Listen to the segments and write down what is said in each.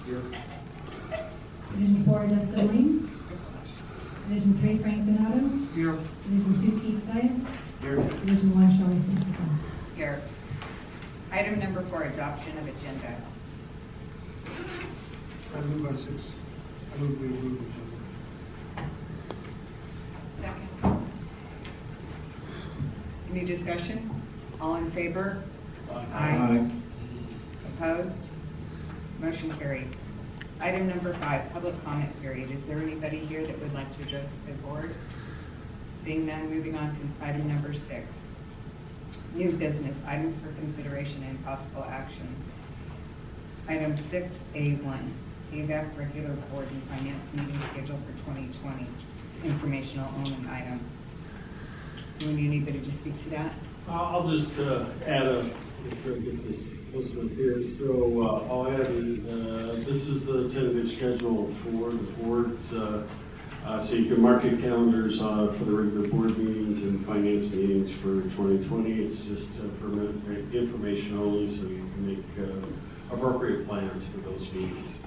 Here. Division 4, Justin Wayne. Division 3, Frank Donato. Here. Division 2, Keith Dyas. Here. Division 1, Shelley Simpson. Here. Item number 4, adoption of agenda. Item number 6. I move we approve the agenda. Second. Any discussion? All in favor? Aye. Opposed? Motion carried. Item number 5, public comment period. Is there anybody here that would like to address the board? Seeing none, moving on to item number 6. New business, items for consideration and possible action. Item 6A1, AVEK regular board and finance meeting scheduled for 2020. It's informational only item. Do we need anybody to speak to that? I'll just add a, try to get this closer up here. So I'll add, this is the tentative schedule for the boards. So you can mark your calendars for the regular board meetings and finance meetings for 2020. It's just for information only, so you can make appropriate plans for those meetings.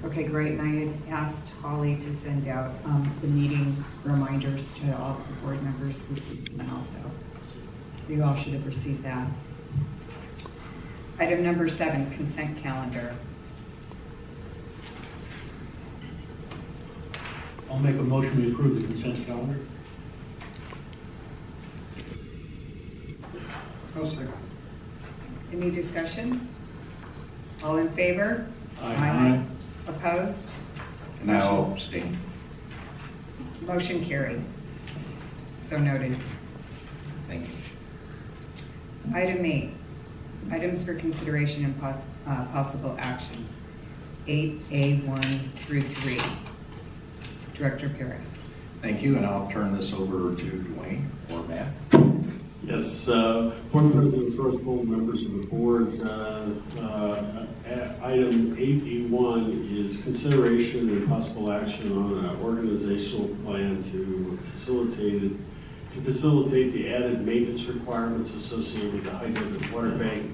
Okay, great. And I had asked Holly to send out the meeting reminders to all the board members with this email, so you all should have received that. Item number 7, consent calendar. I'll make a motion to approve the consent calendar. I'll second. Any discussion? All in favor? Aye. Opposed? And I'll abstain. Motion carried. So noted. Thank you. Item 8, items for consideration and possible action. 8A1 through 3. Director Paris. Thank you, and I'll turn this over to Dwayne or Matt. Yes, board president, source board members of the board. Item 8E1 is consideration and possible action on an organizational plan to facilitate the added maintenance requirements associated with the High Desert Water Bank.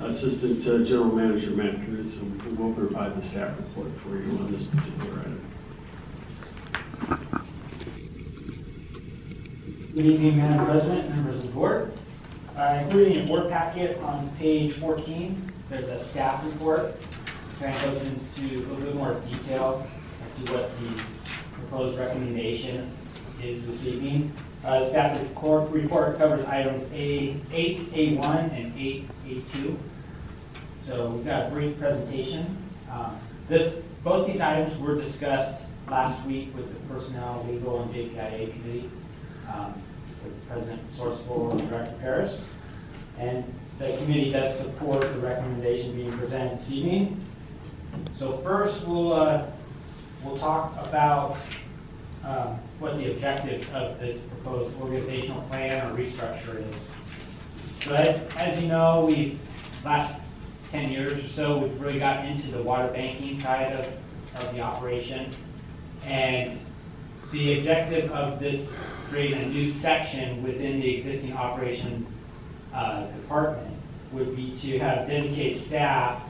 Assistant General Manager Matt Knudsen will provide the staff report for you on this particular item. Good evening, Madam President, members of the board. Including in your board packet on page 14, there's a staff report. Kind of goes into a little bit more detail as to what the proposed recommendation is this evening. The staff report covers items 8A1 and 8A2. So we've got a brief presentation. Both these items were discussed last week with the Personnel, Legal, and JPIA Committee with President Sourceful and Director Paris. And the committee does support the recommendation being presented this evening. So first, we'll talk about what the objectives of this proposed organizational plan or restructure is. So as you know, last 10 years or so, we've really gotten into the water banking side of the operation. And the objective of this, creating a new section within the existing operation department, would be to have dedicated staff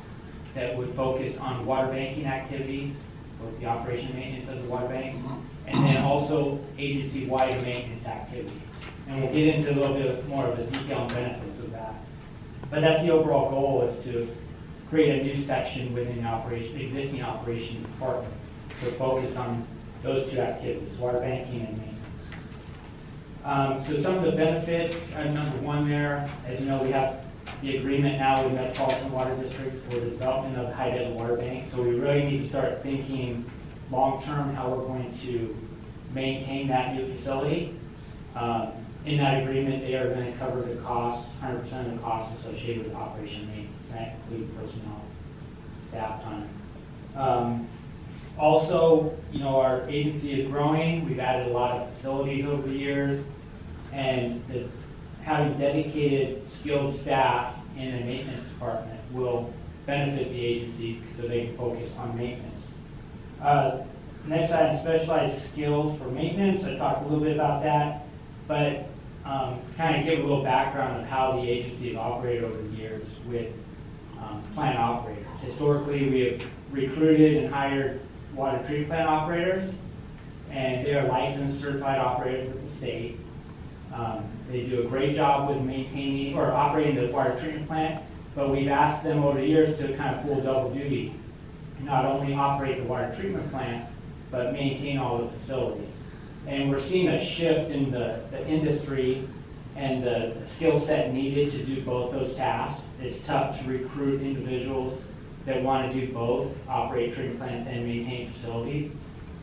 that would focus on water banking activities, both the operation and maintenance of the water banks, and then also agency-wide maintenance activities. And we'll get into a little bit more of the detail and benefits of that. But that's the overall goal, is to create a new section within the existing operations department. So focus on those two activities, water banking and maintenance. So some of the benefits, number 1 there, as you know, we have the agreement now with Metropolitan Water District for the development of the High Desert Water Bank. So we really need to start thinking long-term how we're going to maintain that new facility. In that agreement, they are going to cover the cost, 100% of the costs associated with operation and maintenance, that includes personnel, staff time. Also, our agency is growing. We've added a lot of facilities over the years, and having dedicated skilled staff in the maintenance department will benefit the agency so they can focus on maintenance. Next item, specialized skills for maintenance. I talked a little bit about that, but kind of give a little background of how the agency has operated over the years with plant operators. Historically, recruited and hired water treatment plant operators, and they are licensed certified operators with the state. They do a great job with maintaining or operating the water treatment plant, but we've asked them over the years to kind of pull double duty, not only operate the water treatment plant, but maintain all the facilities. And we're seeing a shift in the industry and the skill set needed to do both those tasks. It's tough to recruit individuals that want to do both, operate treatment plants and maintain facilities.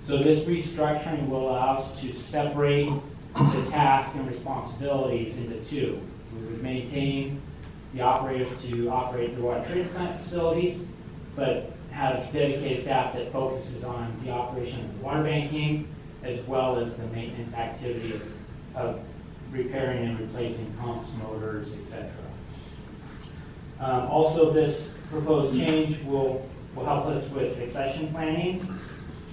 So this restructuring will allow us to separate the tasks and responsibilities into two. We would maintain the operators to operate the water treatment plant facilities, but have dedicated staff that focuses on the operation of the water banking, as well as the maintenance activity of repairing and replacing pumps, motors, etc. Also, this proposed change will help us with succession planning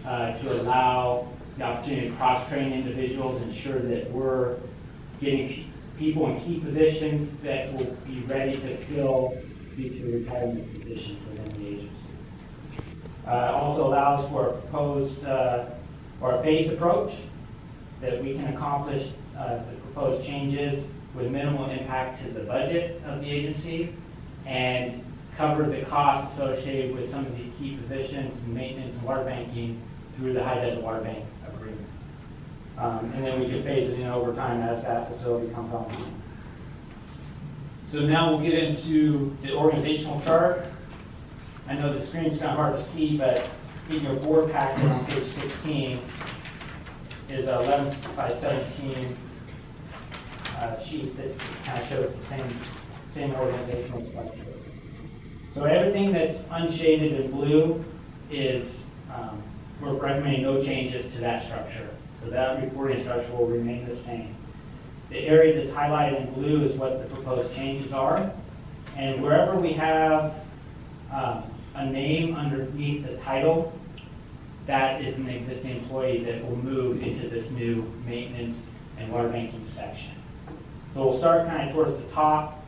to allow the opportunity to cross-train individuals, ensure that we're getting people in key positions that will be ready to fill future retirement positions within the agency. Also allows for a proposed or a phased approach that we can accomplish the proposed changes with minimal impact to the budget of the agency and cover the costs associated with some of these key positions in maintenance and water banking through the High Desert Water Bank agreement. And then we can phase it in over time as that facility comes online. So now we'll get into the organizational chart. I know the screen's kind of hard to see, but in your board packet on page 16 is a 11 by 17 sheet that kind of shows the same organizational structure. So everything that's unshaded in blue is, we're recommending no changes to that structure. So that reporting structure will remain the same. The area that's highlighted in blue is what the proposed changes are. And wherever we have a name underneath the title, that is an existing employee that will move into this new maintenance and water banking section. So we'll start kind of towards the top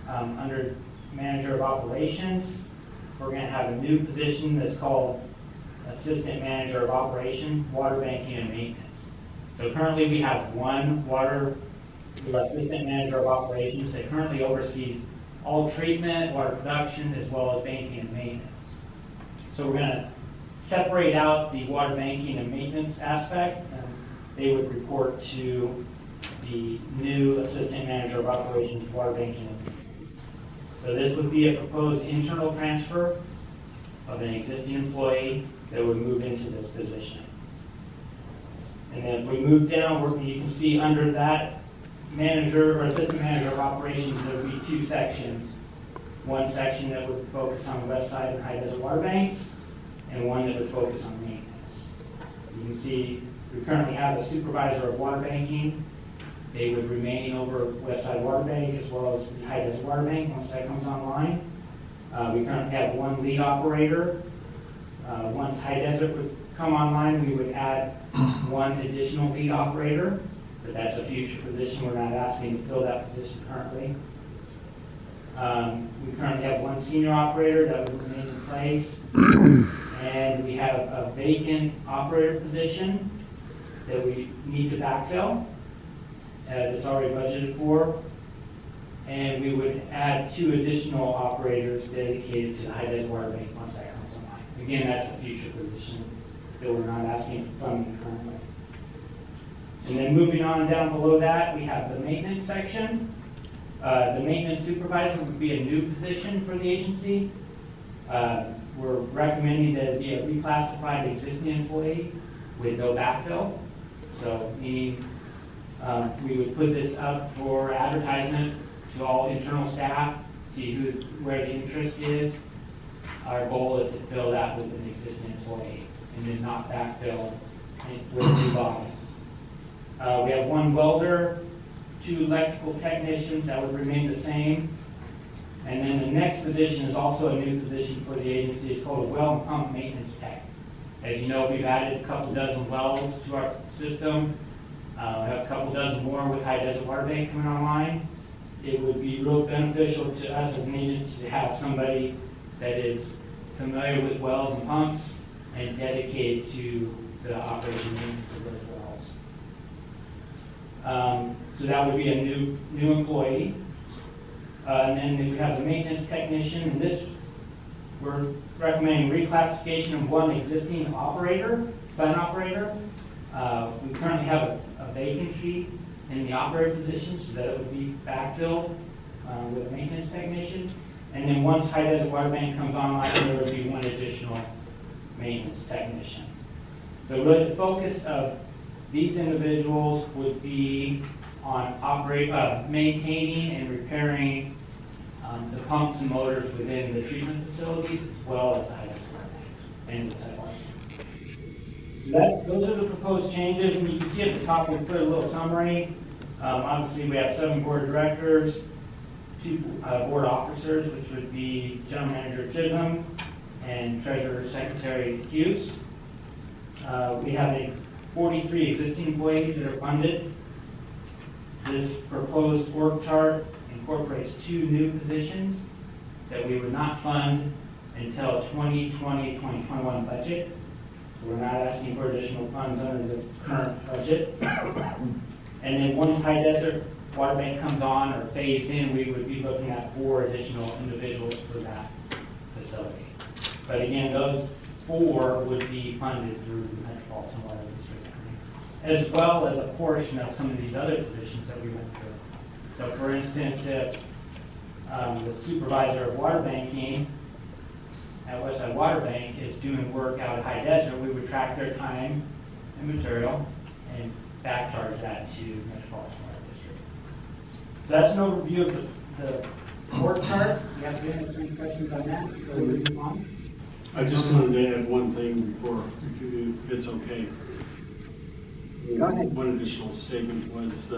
under Manager of Operations. We're going to have a new position that's called Assistant Manager of Operations, Water Banking and Maintenance. So currently we have one Assistant Manager of Operations that currently oversees all treatment, water production, as well as banking and maintenance. So we're going to separate out the water banking and maintenance aspect, and they would report to the new Assistant Manager of Operations, Water Banking and Maintenance. So this would be a proposed internal transfer of an existing employee that would move into this position. And then if we move down, you can see under that manager or assistant manager of operations, there would be two sections. One section that would focus on the west side and High Desert Water Banks, and one that would focus on maintenance. You can see we currently have a supervisor of water banking. They would remain over West Side Water Bank as well as the High Desert Water Bank once that comes online. We currently have one lead operator. Once High Desert would come online, we would add one additional lead operator, but that's a future position. We're not asking to fill that position currently. We currently have one senior operator that would remain in place, and we have a vacant operator position that we need to backfill that's already budgeted for, and we would add two additional operators dedicated to the High Desert Water Bank once that comes online. Again, that's a future position that we're not asking for funding currently. And then moving on down below that, we have the maintenance section. The maintenance supervisor would be a new position for the agency. We're recommending that it be a reclassified existing employee with no backfill. So meaning we would put this up for advertisement to all internal staff, see where the interest is. Our goal is to fill that with an existing employee and then not backfill with a new body. We have one welder, two electrical technicians, that would remain the same. And then the next position is also a new position for the agency. It's called a well and pump maintenance tech. As you know, we've added a couple dozen wells to our system. We have a couple dozen more with High Desert Water Bank coming online. It would be real beneficial to us as an agency to have somebody that is familiar with wells and pumps and dedicated to the operation and maintenance of those wells. So that would be a new employee. And then we have the maintenance technician, and this, we're recommending reclassification of one existing operator, plant operator. We currently have a vacancy in the operator position, so that it would be backfilled with a maintenance technician. And then once High Desert Water Bank comes online, there would be one additional maintenance technician. So really the focus of these individuals would be on maintaining and repairing the pumps and motors within the treatment facilities, as well as High Desert Water Bank and the sidewalk. So those are the proposed changes, and you can see at the top we put a little summary. Obviously, we have 7 board of directors, 2 board officers, which would be General Manager Chisholm and Treasurer Secretary Hughes. We have 43 existing employees that are funded. This proposed org chart incorporates 2 new positions that we would not fund until 2020-2021 budget. So we're not asking for additional funds under the current budget. And then once High Desert Water Bank comes on or phased in, we would be looking at 4 additional individuals for that facility. But again, those 4 would be funded through the Metropolitan Water District, as well as a portion of some of these other positions that we went through. So for instance, if the supervisor of water banking at Westside Water Bank is doing work out at High Desert, we would track their time and material and back charge that to Metropolitan Water District. So that's an overview of the org chart. You have any questions on that before we move on? I just wanted to add one thing before, if it's okay. Go ahead. One additional statement was,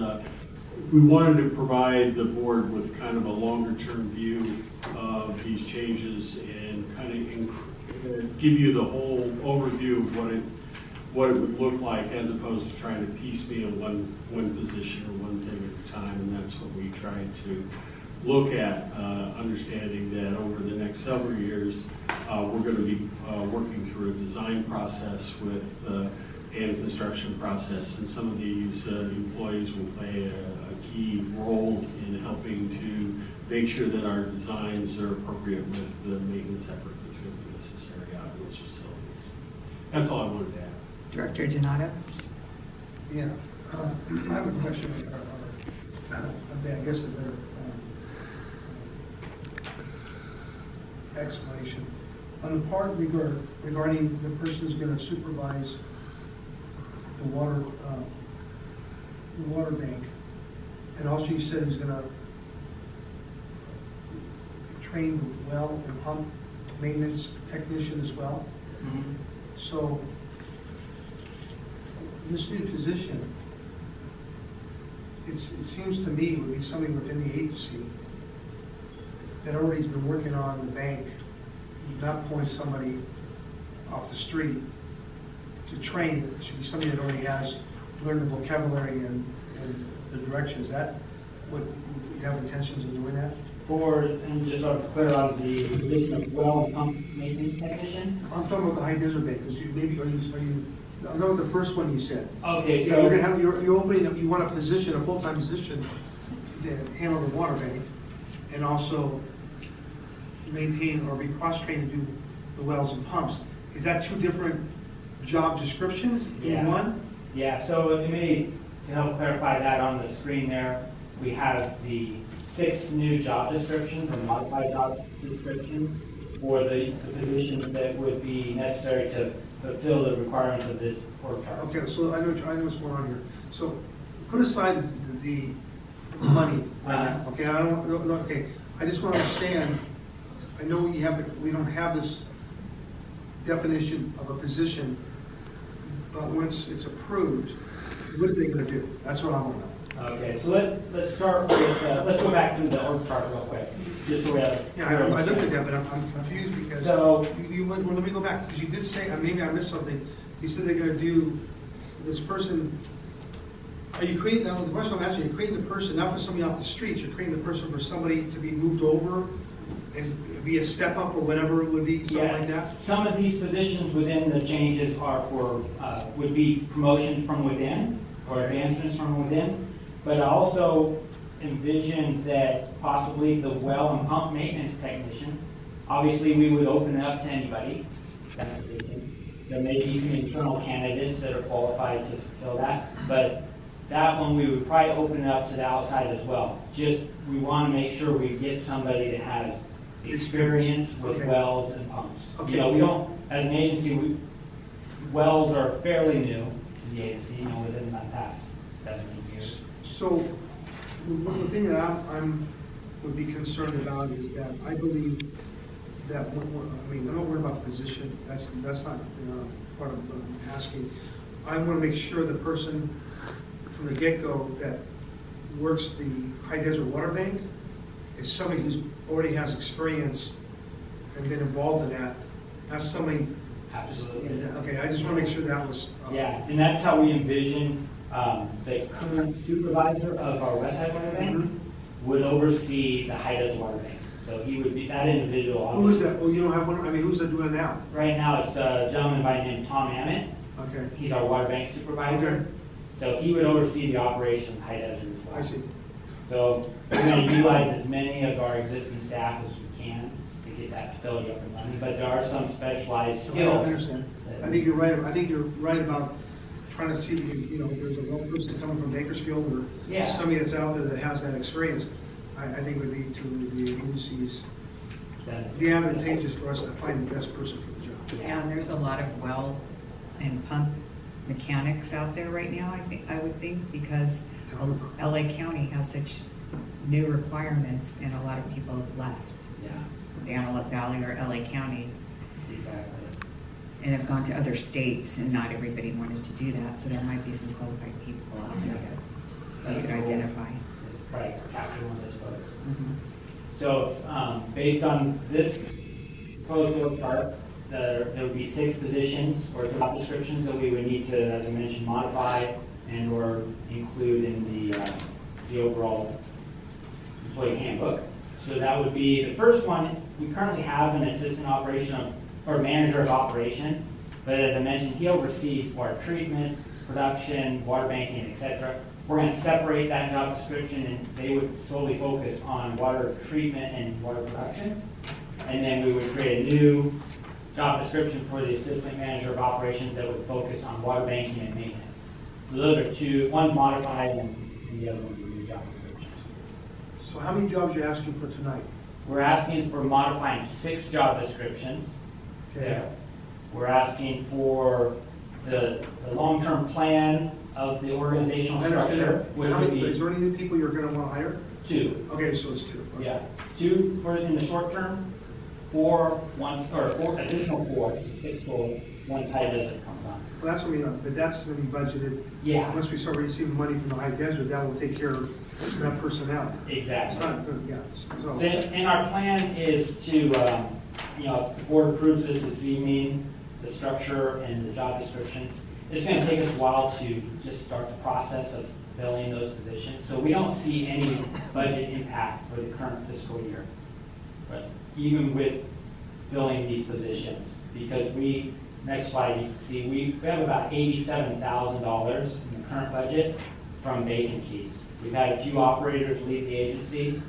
we wanted to provide the board with kind of a longer-term view of these changes and kind of give you the whole overview of what it would look like, as opposed to trying to piecemeal one position or one thing at a time. And that's what we tried to look at, understanding that over the next several years, we're going to be working through a design process with and construction process, and some of these employees will play a key role in helping to make sure that our designs are appropriate with the maintenance effort that's going to be necessary out of those facilities. That's all I wanted to add. Director Donato? Yeah, I have a question, I guess a better explanation. On the part regarding the person who's going to supervise the water bank, and also you said he's going to train the well and pump maintenance technician as well. Mm-hmm. So this new position, it seems to me would be somebody within the agency that already has been working on the bank, not pulling somebody off the street to train. It should be somebody that already has learned the vocabulary and the direction. Is that what you have intentions of doing that? And just so I'm clear on the position of well and pump maintenance technician? I'm talking about the High Desert Bank, because I know the first one you said. Okay, Yeah, so you're gonna have, you're opening, you want a position, a full-time position to handle the water bank and also maintain or be cross-trained to do the wells and pumps. Is that 2 different job descriptions in Yeah. one? Yeah, so if you may, to help clarify that on the screen there, we have the 6 new job descriptions and modified job descriptions for the positions that would be necessary to fulfill the requirements of this org chart. Okay, so I know what's going on here. So put aside the money right now, okay? Okay, I just want to understand. I know we don't have this definition of a position, but once it's approved, what are they going to do? That's what I want to know. Okay, so let's start with, let's go back to the org chart real quick, just so we have. Yeah, I looked at that, but I'm confused because So, well, let me go back, because you did say, maybe I missed something. You said they're going to do this person. Are you creating, now the question I'm asking, you're creating the person not for somebody off the streets, you're creating the person for somebody to be moved over it'd be a step up or whatever it would be, something like that? Yes, some of these positions within the changes are for, would be promotions from within, or advancements from within, but I also envision that possibly the well and pump maintenance technician, obviously we would open it up to anybody, that position. There may be some internal candidates that are qualified to fulfill that, but that one we would probably open it up to the outside as well. Just, we want to make sure we get somebody that has experience with Okay. wells and pumps. Okay. You know, we don't, as an agency, wells are fairly new to the agency, you know, within the past 7 years. So, the thing that would be concerned about is that I believe that, I'm not worried about the position, that's not part of what I'm asking. I want to make sure the person from the get-go that works the high desert water bank is somebody who's already has experience and been involved in that. That's somebody. Absolutely. Yeah, okay, I just want to make sure that was. Yeah, and that's how we envision the current supervisor of our West Side Water Bank would oversee the high desert water bank. So he would be, that individual. Who is that? Well, you don't have one, who's that doing it now? Right now, it's a gentleman by the name of Tom Ammett. Okay, He's our water bank supervisor. Okay. So he would oversee the operation of high desert as well. I see. So we're going to utilize as many of our existing staff as we can to get that facility up and running, but there are some specialized I skills. understand. I think you're right. I think you're right about trying to see if if there's a well person coming from Bakersfield or Yeah. somebody that's out there that has that experience. I think would be to the agencies, that- be advantageous for us to find the best person for the job. Yeah, and there's a lot of well and pump mechanics out there right now, I would think, because LA County has such new requirements and a lot of people have left Yeah, the Antelope Valley or LA County exactly. and have gone to other states, and not everybody wanted to do that, so there might be some qualified people out there that you could identify. It's probably capture one of those folks. Mhm. So, based on this proposed org chart, there would be 6 positions or job descriptions that we would need to, as I mentioned, modify and or include in the overall employee handbook. So that would be, the first one, we currently have an assistant or manager of operations, but as I mentioned, he oversees water treatment, production, water banking, etc. We're going to separate that job description, and they would solely focus on water treatment and water production. And then we would create a new job description for the assistant manager of operations that would focus on water banking and maintenance. So those are two, one modified and the other one would be new job descriptions. So how many jobs are you asking for tonight? We're asking for modifying 6 job descriptions. There. We're asking for the long-term plan of the organizational I understand structure, that. which How would many- be Is there any new people you're going to want to hire? 2. Okay, so it's 2. Okay. Yeah, 2 for in the short term, 4 once, or 4 additional 4, 6 total, once high desert comes on. Well, that's going to be, but that's going to be budgeted. Yeah, Once we start receiving money from the high desert, that will take care of that personnel. It's exactly. not good, yeah. So, And our plan is to, if the board approves this evening, the structure and the job description, it's going to take us a while to just start the process of filling those positions. So we don't see any budget impact for the current fiscal year. But even with filling these positions, because next slide, you can see, we have about $87,000 in the current budget from vacancies. We've had a few operators leave the agency.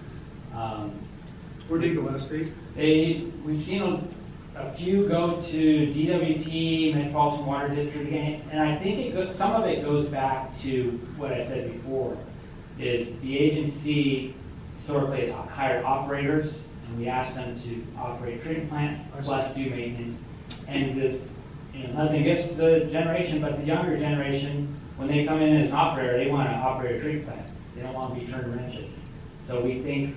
where do you go, out of state? We've seen a few go to DWP, Metropolitan Water District, and I think some of it goes back to what I said before, is the agency historically has hired operators, and we ask them to operate a treatment plant, plus do maintenance. And this, nothing against the generation, but the younger generation, when they come in as an operator, they want to operate a treatment plant. They don't want to be turning wrenches. So we think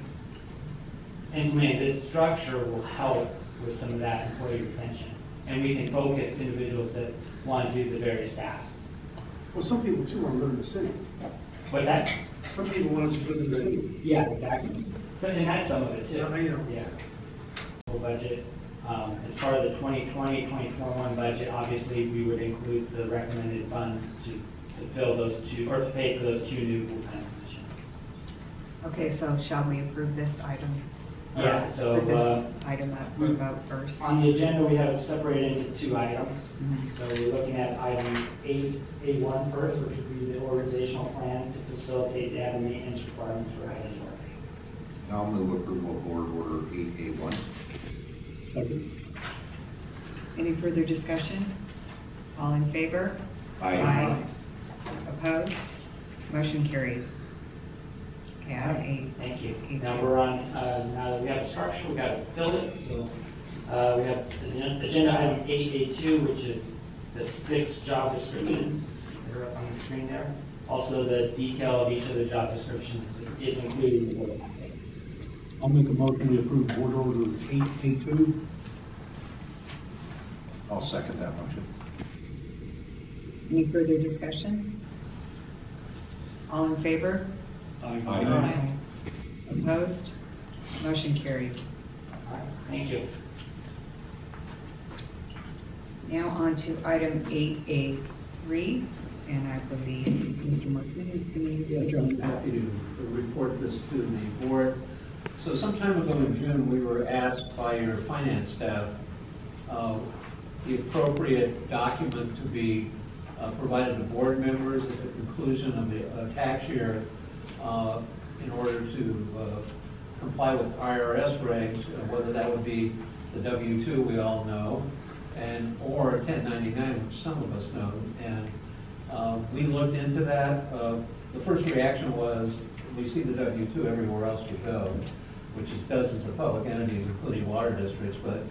implementing this structure will help with some of that employee retention. And we can focus individuals that want to do the various tasks. Well, some people too want to live in the city. What's that? Some people want to just live in the city. Yeah, exactly. So, and that's some of it too. Yeah. Full budget. As part of the 2020-2021 budget, obviously we would include the recommended funds to fill those 2, or to pay for those 2 new full-time positions. Okay, so shall we approve this item? Yeah, so, Put this item up for vote first. on the agenda, we have it separated into two items. Mhm. So we're looking at item 8A1 first, which would be the organizational plan to facilitate data maintenance requirements for Highlands Work. I'll move approval of board order 8A1. Second. Any further discussion? All in favor? Aye. Opposed? Motion carried. Okay, item 8. Thank you. A2. Now we're on, now that we have a structure, we got to fill it. So we have agenda item 8A2, which is the 6 job descriptions that are up on the screen there. Also, the detail of each of the job descriptions is included in the board packet. I'll make a motion to approve board order 8A2. I'll second that motion. Any further discussion? All in favor? Aye. Opposed? Motion carried. All right, thank you. Now on to item 8A3, and I believe Mr. Markman is going to address I'm that. happy to report this to the board. So some time ago in June, we were asked by your finance staff the appropriate document to be provided to board members at the conclusion of the tax year in order to comply with IRS regs, whether that would be the W-2 we all know, or 1099, which some of us know. And we looked into that. The first reaction was, we see the W-2 everywhere else we go, which is dozens of public entities, including water districts. But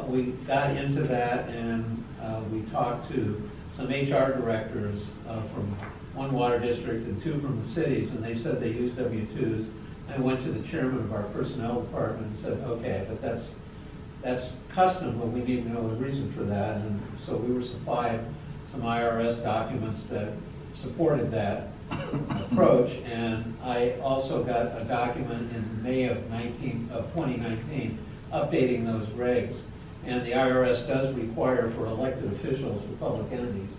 we got into that, and we talked to some HR directors from one water district and 2 from the cities, and they said they use W-2s. I went to the chairman of our personnel department and said, okay, but that's custom, but we need to know the reason for that. And so we were supplied some IRS documents that supported that approach. And I also got a document in May of 2019 updating those regs. And the IRS does require for elected officials, for public entities,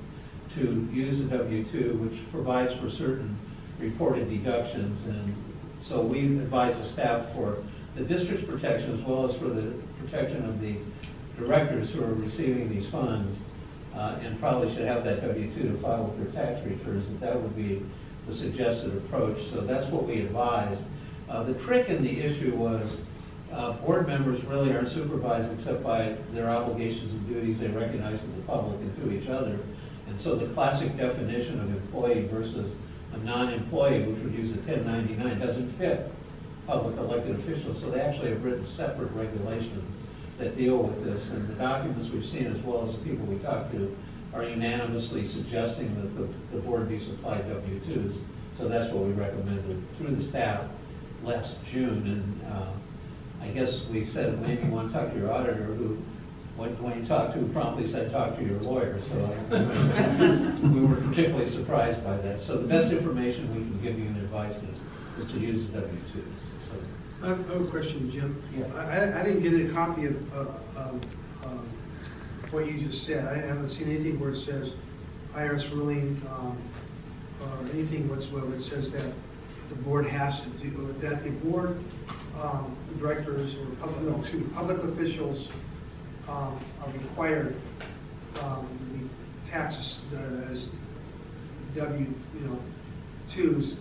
to use a W-2, which provides for certain reported deductions. And so we advise the staff for the district's protection as well as for the protection of the directors who are receiving these funds, and probably should have that W-2 to file with their tax returns, that would be the suggested approach. So that's what we advised. The trick in the issue was board members really aren't supervised except by their obligations and duties they recognize to the public and to each other. And so the classic definition of employee versus a non-employee, which would use a 1099, doesn't fit public elected officials. So they actually have written separate regulations that deal with this. And the documents we've seen, as well as the people we talked to, are unanimously suggesting that the board be supplied W-2s. So that's what we recommended through the staff last June. And I guess we said, maybe you want to talk to your auditor, who, when you talked to, promptly said, talk to your lawyer. So we were particularly surprised by that. So the best information we can give you in advice is to use the W-2s. So, I have a question, Jim. Yeah. I didn't get a copy of what you just said. I haven't seen anything where it says IRS ruling or anything whatsoever. It says that the board has to do, that the board directors or public officials are required to be taxed as W-2s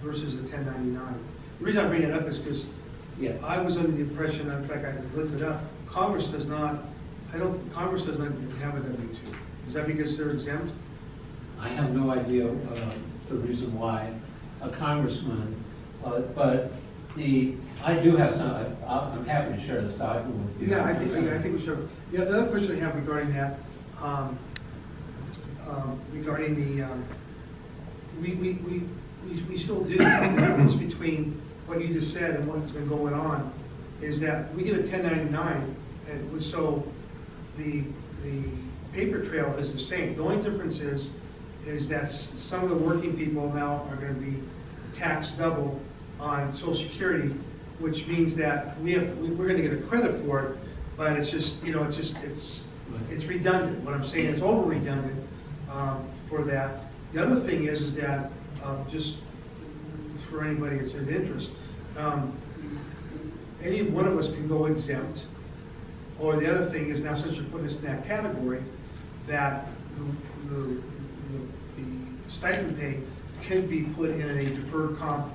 versus a 1099. The reason I bring it up is because I was under the impression, in fact, I looked it up, Congress does not have a W-2. Is that because they're exempt? I have no idea the reason why a congressman, but I do have some. I'm happy to share this document with you. Yeah, I think we should. Yeah, the other question I have regarding that, regarding the, we still do. The difference between what you just said and what's been going on is that we get a 1099, and so the paper trail is the same. The only difference is that some of the working people now are going to be taxed double on Social Security, which means that we're going to get a credit for it, but it's just, it's redundant. What I'm saying is over redundant for that. The other thing is that just for anybody that's of interest, any one of us can go exempt. Or the other thing is, now since you're putting us in that category, that the stipend pay can be put in a deferred comp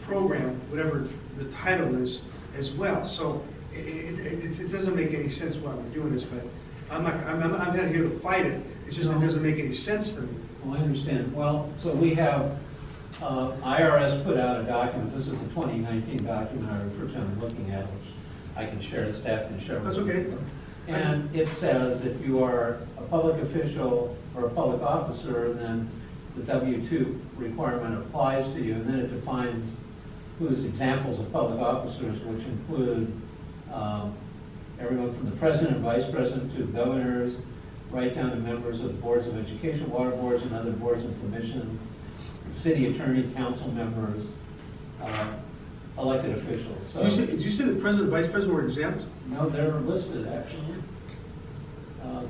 program, whatever the title is, as well. So it doesn't make any sense why we're doing this, but I'm not here to fight it. It's just, it doesn't make any sense to me. Well, I understand. Well, so we have, IRS put out a document, this is the 2019 document I referred to, I'm looking at, which I can share, the staff can share. That's okay. And it says if you are a public official or a public officer, then the W-2 requirement applies to you, and then it defines who's examples of public officers, which include everyone from the president, vice president, to governors, right down to members of the boards of education, water boards, and other boards and commissions, city attorney, council members, elected officials. So, Did you say the president, vice president were exempt? no, they're listed actually.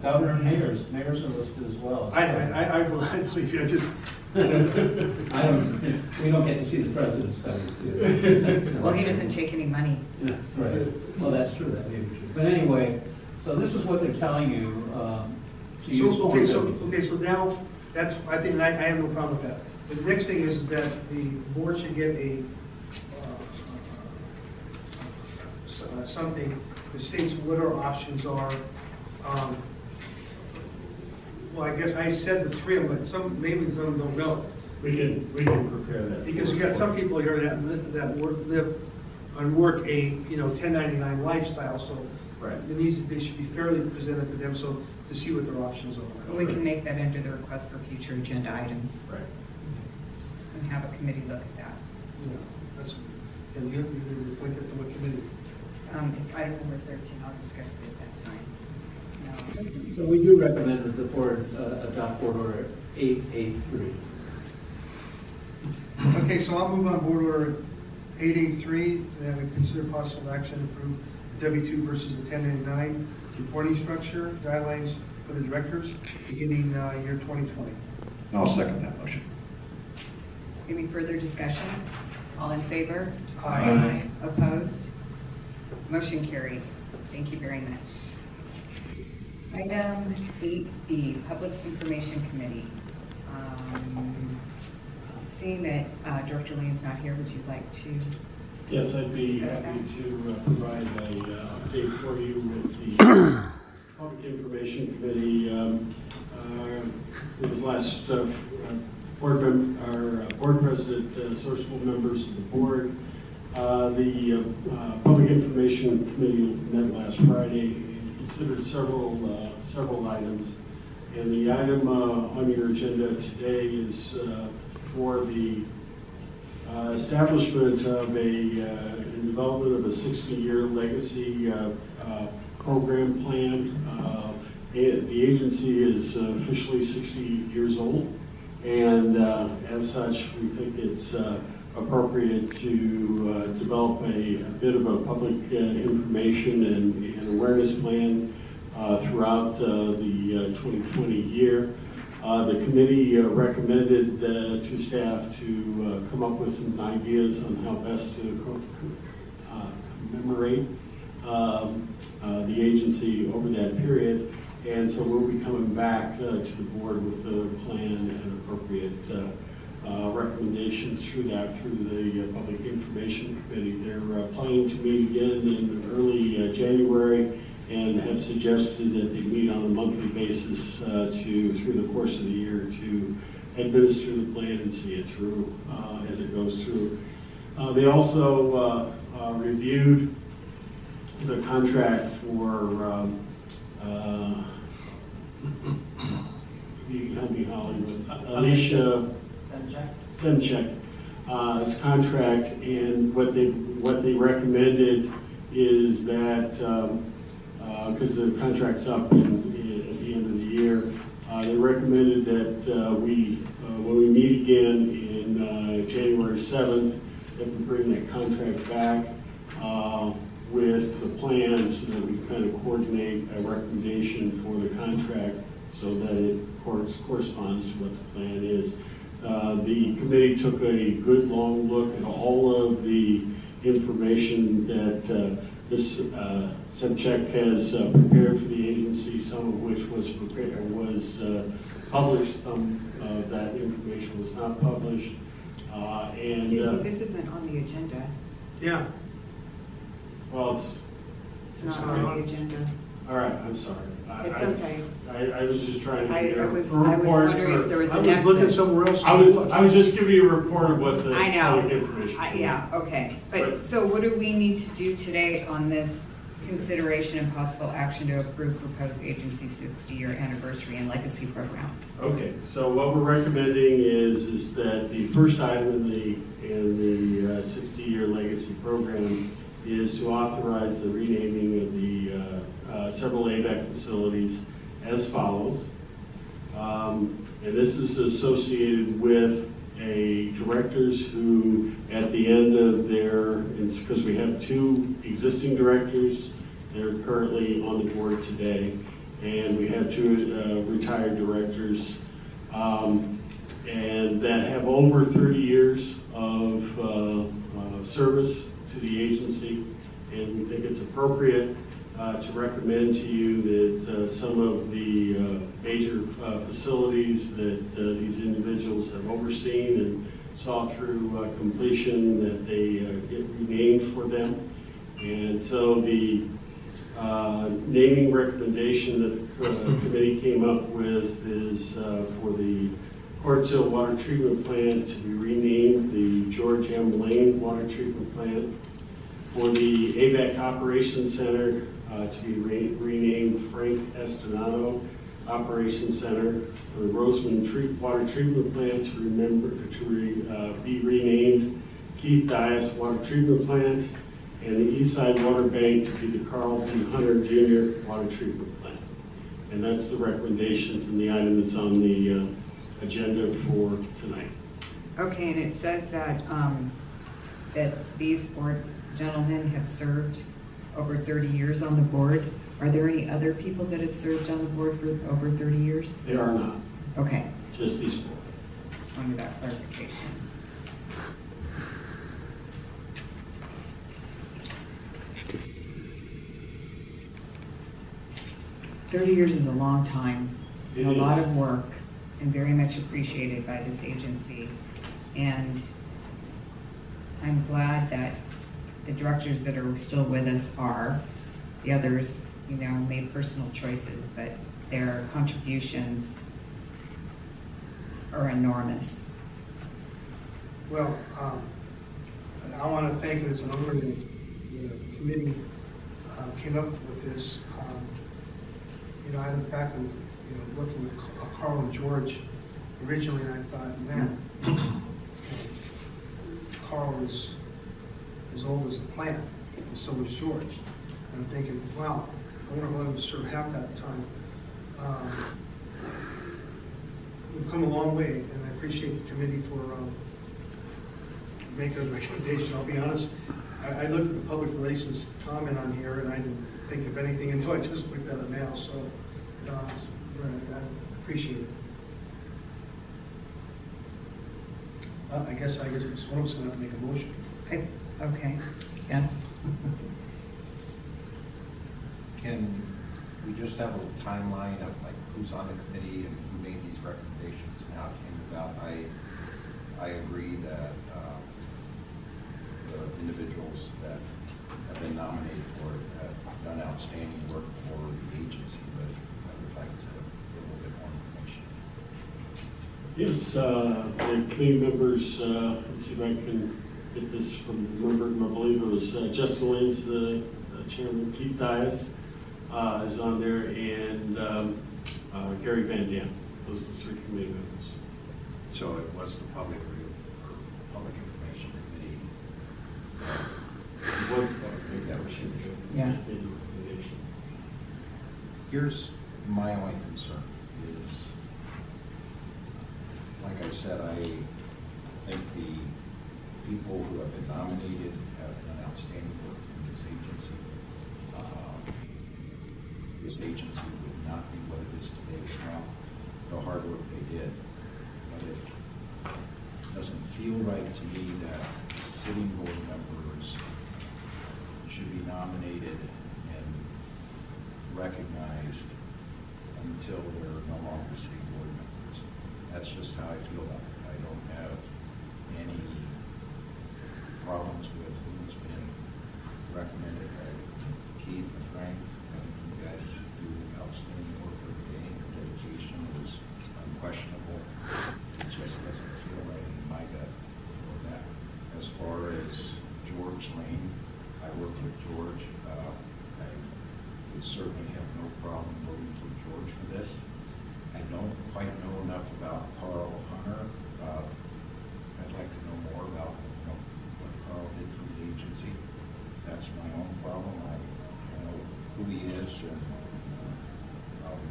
Governor and mayors are listed as well. I believe you. I just. we don't get to see the president's study too. Well, he doesn't take any money. Yeah, right. Well, that's true. That may be true. But anyway, so this is what they're telling you. So now that's, I think I have no problem with that. The next thing is that the board should get a something that states what our options are. Well, I guess I said the three of them, but maybe some of them don't know. We can prepare that. Because you got some people here that live and work a 1099 lifestyle, so Right. they should be fairly presented to them, so to see what their options are. We can make that into the request for future agenda items Right. and have a committee look at that. Yeah, that's, and you point that to what committee? It's item number 13. I'll discuss it at that time. No. So we do recommend that the board adopt board order 883. Okay, so I'll move on board order 883, and we consider possible action to approve the W-2 versus the 1099 reporting structure guidelines for the directors beginning year 2020. I'll second that motion. Any further discussion? All in favor? Aye. Opposed? Motion carried. Thank you very much. Item 8B, Public Information Committee. Seeing that Director Lane's not here, would you like to? Yes, I'd be Discuss happy that. to provide a update for you with the Public Information Committee. It was last board president, sourceful members of the board. The Public Information Committee met last Friday and considered several items. And the item on your agenda today is for the establishment of and development of a 60-year legacy program plan. The agency is officially 60 years old, and as such, we think it's appropriate to develop a bit of a public information and awareness plan throughout the 2020 year. The committee recommended to staff to come up with some ideas on how best to commemorate the agency over that period. And so we'll be coming back to the board with a plan and appropriate recommendations through the Public Information Committee. They're planning to meet again in early January, and have suggested that they meet on a monthly basis through the course of the year to administer the plan and see it through as it goes through. They also reviewed the contract for you help me, Holly, with Alicia Semchek's contract, and what they recommended is that because the contract's up at the end of the year, they recommended that when we meet again in January 7th, that we bring that contract back with the plan so that we kind of coordinate a recommendation for the contract so that it corresponds to what the plan is. The committee took a good long look at all of the information that this subcheck has prepared for the agency, some of which was prepared, was published, some of that information was not published. Excuse me, this isn't on the agenda. Yeah. Well, It's not on the agenda. all right, I'm sorry. It's okay. I was just trying to I get a was report wondering if there was I a was looking nexus. somewhere else. I was just giving you a report of what the I know. public information. Yeah, okay. But, But- so what do we need to do today on this consideration and possible action to approve proposed agency 60-year anniversary and legacy program? Okay, so what we're recommending is that the first item in the 60-year legacy program is to authorize the renaming of the several AVEK facilities as follows. And this is associated with directors who, at the end of their, because we have 2 existing directors, they're currently on the board today, and we have 2 retired directors, and that have over 30 years of service to the agency, and we think it's appropriate to recommend to you that some of the major facilities that these individuals have overseen and saw through completion, that they get renamed for them. And so the naming recommendation that the committee came up with is for the Quartz Hill Water Treatment Plant to be renamed the George M. Lane Water Treatment Plant, for the AVEK Operations Center to be renamed Frank Estinato Operations Center, for the Roseman Water Treatment Plant to be renamed Keith Dyas Water Treatment Plant, and the Eastside Water Bank to be the Carl D. Hunter Jr. Water Treatment Plant. And that's the recommendations and the item that's on the agenda for tonight. Okay, and it says that, that these 4 gentlemen have served over 30 years on the board. Are there any other people that have served on the board for over 30 years? There are not, Okay, just these 4. just wanted that clarification. $30 is a long time, and a It lot is. of work, and very much appreciated by this agency. And I'm glad that the directors that are still with us are. The others, you know, made personal choices, but their contributions are enormous. Well, I want to thank it as an owner, the committee came up with this. You know, I look back on, you know, working with Carl and George originally, and I thought, man, Carl is as old as the plant, and so was George. And I'm thinking, wow, I wonder what him to serve half that time. We've come a long way, and I appreciate the committee for making a recommendation. I'll be honest, I looked at the public relations comment on here, and I didn't think of anything until I just looked at it now, so I appreciate it. I guess one of us going to have to make a motion. Okay, yes. Can we just have a timeline of like who's on the committee and who made these recommendations and how it came about? I agree that the individuals that have been nominated for it have done outstanding work for the agency, but I would like to get a little bit more information. Yes, the committee members, let's see if I can get this from remember. I believe it was Justin Lane's the chairman, Keith Dyas is on there, and Gary Van Dam. Those are the 3 committee members. So it was the public information committee. It was public, that we should do. Yes. Here's my only concern is, like I said, I think the people who have been nominated have done outstanding work in this agency. This agency would not be what it is today without the hard work they did. But it doesn't feel right to me that sitting board members nominated and recognized until they're no longer city board members. That's just how I feel about it. I don't have any problems with who's been recommended by Keith and Frank. I think you guys do outstanding work every day. Your dedication is unquestionable. It just doesn't feel right in my gut for that. As far as George Lane, I worked with George. I would certainly have no problem voting for George for this. I don't quite know enough about Carl Hunter. I'd like to know more about what Carl did for the agency. That's my own problem. I know who he is and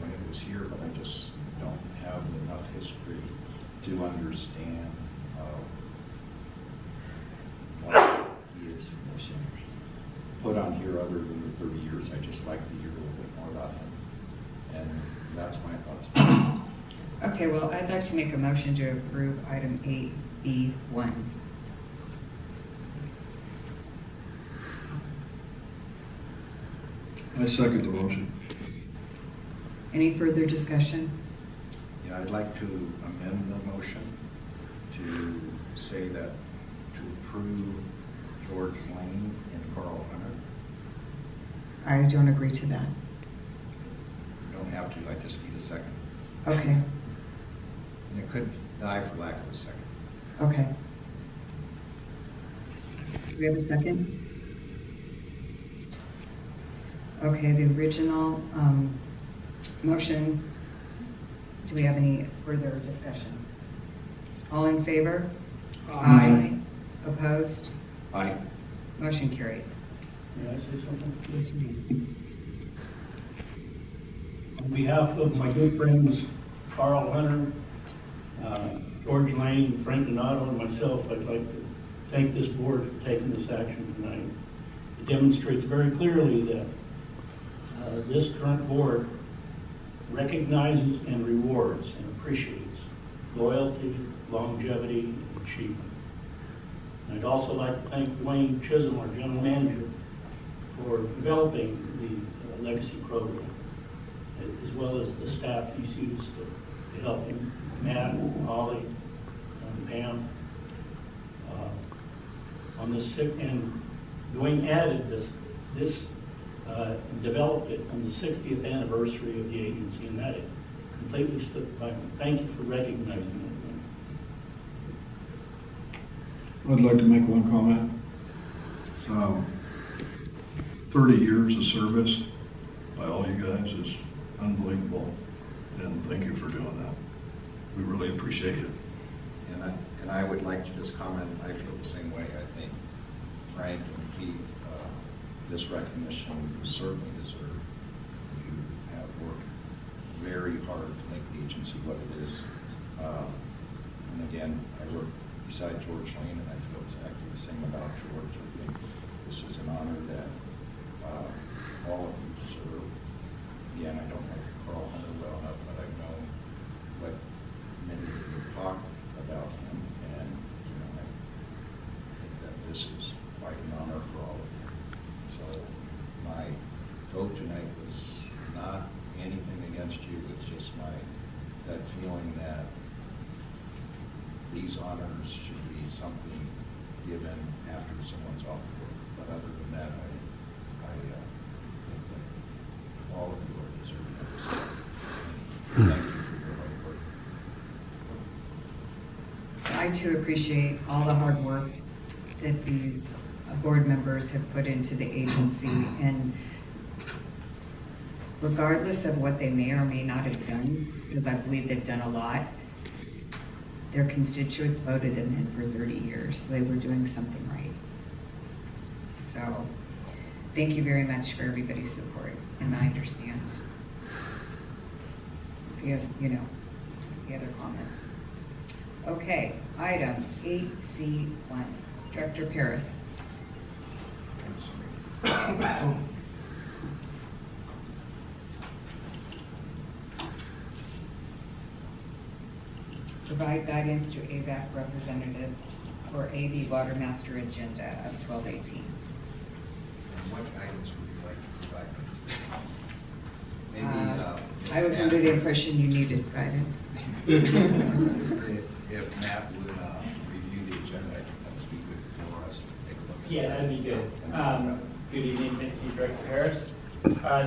when he was here, but I just don't have enough history to understand what he is put on here other than the 30 years. I just like to hear a little bit more about him. And that's my thoughts. Okay, well, I'd like to make a motion to approve item 8B1. I second the motion. Any further discussion? Yeah, I'd like to amend the motion to say that to approve George Lane and Carl Hunter. I don't agree to that. You don't have to, I just need a second. Okay, And it could die for lack of a second. okay. Do we have a second? Okay, the original motion, do we have any further discussion? All in favor? Aye. Opposed? Aye. Motion carried. May I say something? Yes, you may. On behalf of my good friends Carl Hunter, George Lane, Frank Donato, and myself, I'd like to thank this board for taking this action tonight. It demonstrates very clearly that this current board recognizes and rewards and appreciates loyalty, longevity, and achievement. And I'd also like to thank Dwayne Chisholm, our general manager, for developing the legacy program, as well as the staff he's used to help him, Matt, Holly, and Pam. On this sick, and Dwayne added this developed it on the 60th anniversary of the agency, and that it completely slipped by me. Thank you for recognizing I'd like to make one comment. 30 years of service by all you guys is unbelievable, and thank you for doing that. We really appreciate it. And I would like to just comment, I feel the same way. I think Frank and Keith, this recognition certainly deserve. You have worked very hard to make the agency what it is. And again, I work beside George Lane, and I feel exactly the same about George. I think this is an honor that all of you deserve. Again, I don't know Carl Hunter well enough, but I know what many of you talk about him, and I think that this is quite an honor for all of you. So my vote tonight was not anything against you, it's just that feeling that these honors should be something given after someone's off the board. But other than that, I think that all of you are deserving of this. Thank you for your hard work. I too appreciate all the hard work that these board members have put into the agency, and regardless of what they may or may not have done, because I believe they've done a lot, their constituents voted them in for 30 years, so they were doing something right. So, thank you very much for everybody's support, and I understand. If you have, the other comments. Okay, item 8C1, Director Paris. Provide guidance to AVEK representatives for AV Water Master Agenda of 1218. what guidance would you like to provide? Maybe, I was under the impression you needed guidance. If Matt would review the agenda, I think that would be good for us to take a look at. Yeah, that'd be good. Good evening, thank you, Director Harris.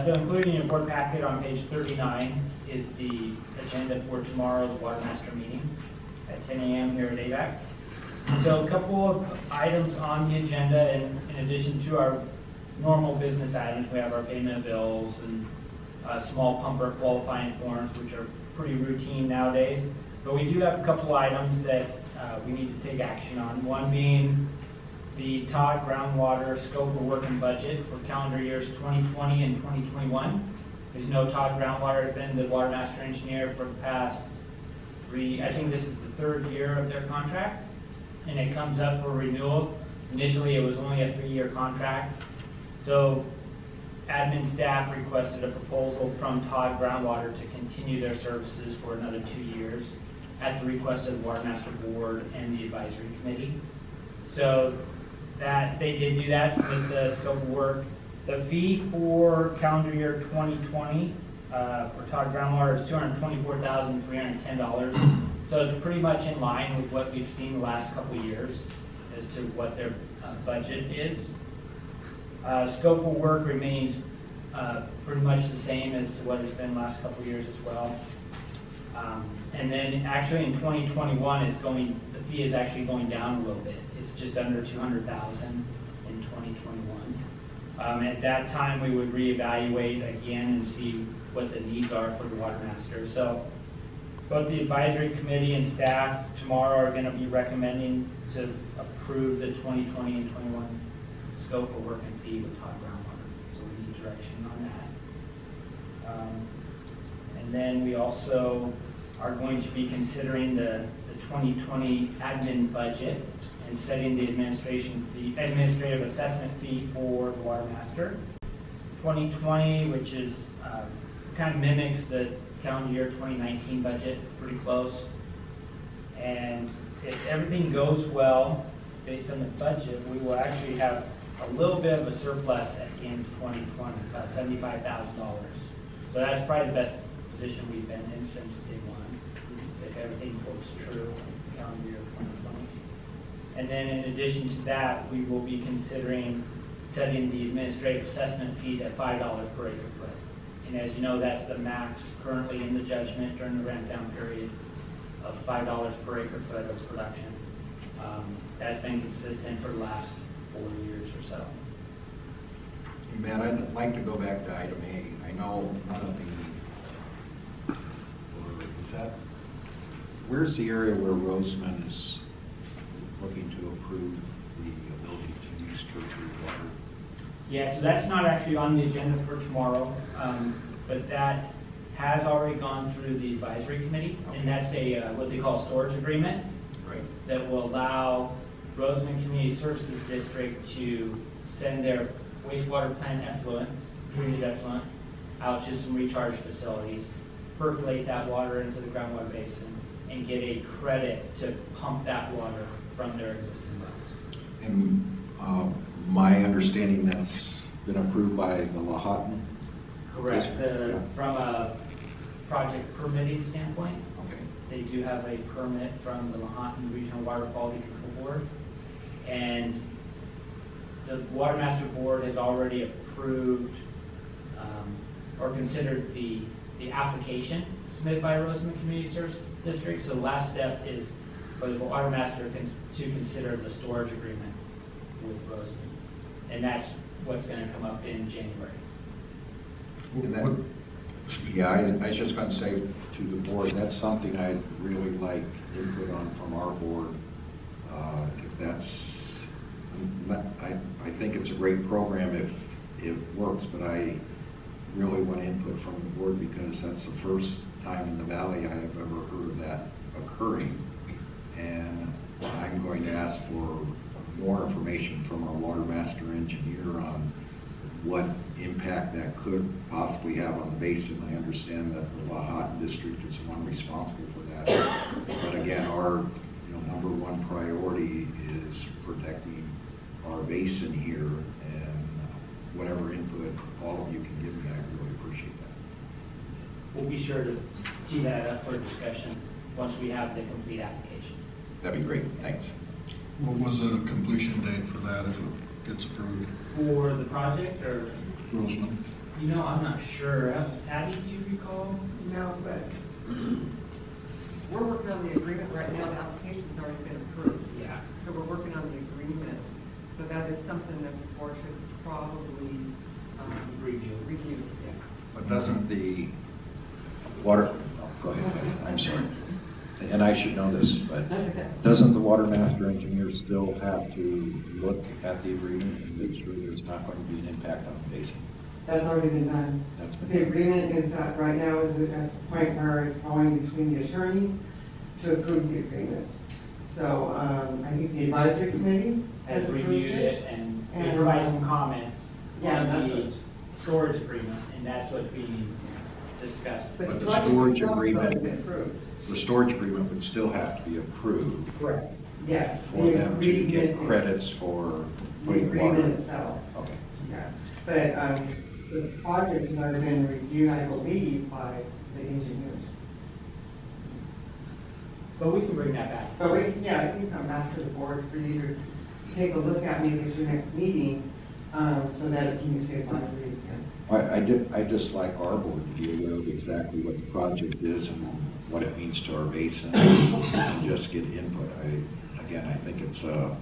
So included in your board packet on page 39 is the agenda for tomorrow's Water Master meeting at 10 a.m. here at AVEK. So a couple of items on the agenda, and in addition to our normal business items, we have our payment of bills and small pumper qualifying forms, which are pretty routine nowadays. But we do have a couple items that we need to take action on. One being the Todd groundwater scope of work and budget for calendar years 2020 and 2021. There's no Todd groundwater has been the water master engineer for the past I think this is the 3rd year of their contract, and it comes up for renewal. Initially, it was only a 3-year contract. So admin staff requested a proposal from Todd Groundwater to continue their services for another 2 years at the request of the Water Master Board and the Advisory Committee. So that they did do that, submit the scope of work. The fee for calendar year 2020 for Todd Groundwater is $224,310. So it's pretty much in line with what we've seen the last couple of years as to what their budget is. Scope of work remains pretty much the same as to what it's been the last couple of years as well. And then actually in 2021, the fee is actually going down a little bit. It's just under $200,000 in 2021. At that time, we would reevaluate again and see what the needs are for the Water Master. So both the Advisory Committee and staff tomorrow are going to be recommending to approve the 2020 and 21 scope of work and fee with Todd Groundwater. So we need direction on that. And then we also are going to be considering the 2020 admin budget and setting the administrative assessment fee for the Water Master. 2020, which is kind of mimics the calendar year 2019 budget, pretty close. And if everything goes well, based on the budget, we will actually have a little bit of a surplus at the end of 2020, about $75,000. So that's probably the best position we've been in since day one, if everything holds true in calendar year 2020. And then in addition to that, we will be considering setting the administrative assessment fees at $5 per acre foot. And as you know, that's the max currently in the judgment during the ramp down period of $5 per acre foot of production. That's been consistent for the last 4 years or so. Matt, I'd like to go back to item A. I know one of where's the area where Roseman is looking to approve the ability to use tertiary water? Yeah, so that's not actually on the agenda for tomorrow, but that has already gone through the advisory committee, okay. And that's a what they call storage agreement, right, that will allow Roseman Community Services District to send their wastewater plant effluent, treated effluent, out to some recharge facilities, percolate that water into the groundwater basin, and get a credit to pump that water from their existing wells. And my understanding that's been approved by the Lahontan? Correct. From a project permitting standpoint, okay, they do have a permit from the Lahontan Regional Water Quality Control Board, and the Water Master Board has already approved or considered the application submitted by Roseman Community Services District. So the last step is for the Water Master to consider the storage agreement with Roseman, and that's what's going to come up in January. Yeah, I was just going to say to the board, that's something I'd really like input on from our board. If that's, I think it's a great program if it works, but I really want input from the board because that's the first time in the valley I have ever heard of that occurring. And I'm going to ask for more information from our water master engineer on what impact that could possibly have on the basin. I understand that the Lahontan district is the one responsible for that. But again, our number one priority is protecting our basin here. And whatever input all of you can give me, I really appreciate that. We'll be sure to tee that up for discussion once we have the complete application. That'd be great, thanks. What was a completion date for that if it gets approved? For the project, or, Grossman? you know, I'm not sure. Patty, do you recall? No, but we're working on the agreement right now. The application's already been approved. Yeah. So we're working on the agreement. So that is something that the board should probably Review. review. Yeah. But doesn't the water, oh, go ahead, Betty, I'm sorry. And I should know this, but That's okay. doesn't the water master engineer still have to look at the agreement and make sure there's not going to be an impact on the basin? That's already been done. That's been The done. agreement is, right now is at the point where it's going between the attorneys to approve the agreement. So, I think the advisory committee Has approved reviewed it and we And, provided some comments yeah, on that's the it. storage agreement, and that's what's being discussed. But the project storage itself has already agreement- been approved. The storage agreement would still have to be approved Correct. Yes. for the them to get agreement is- credits for The putting water. agreement itself, Okay. yeah. But, the project has already been reviewed, I believe, by the engineers. But we can bring that back. But we, yeah, I can come back to the board for you to take a look at maybe at your next meeting, so that it can be advisory again. I just like our board to be aware of exactly what the project is and what it means to our basin and just get input. Again, I think it's a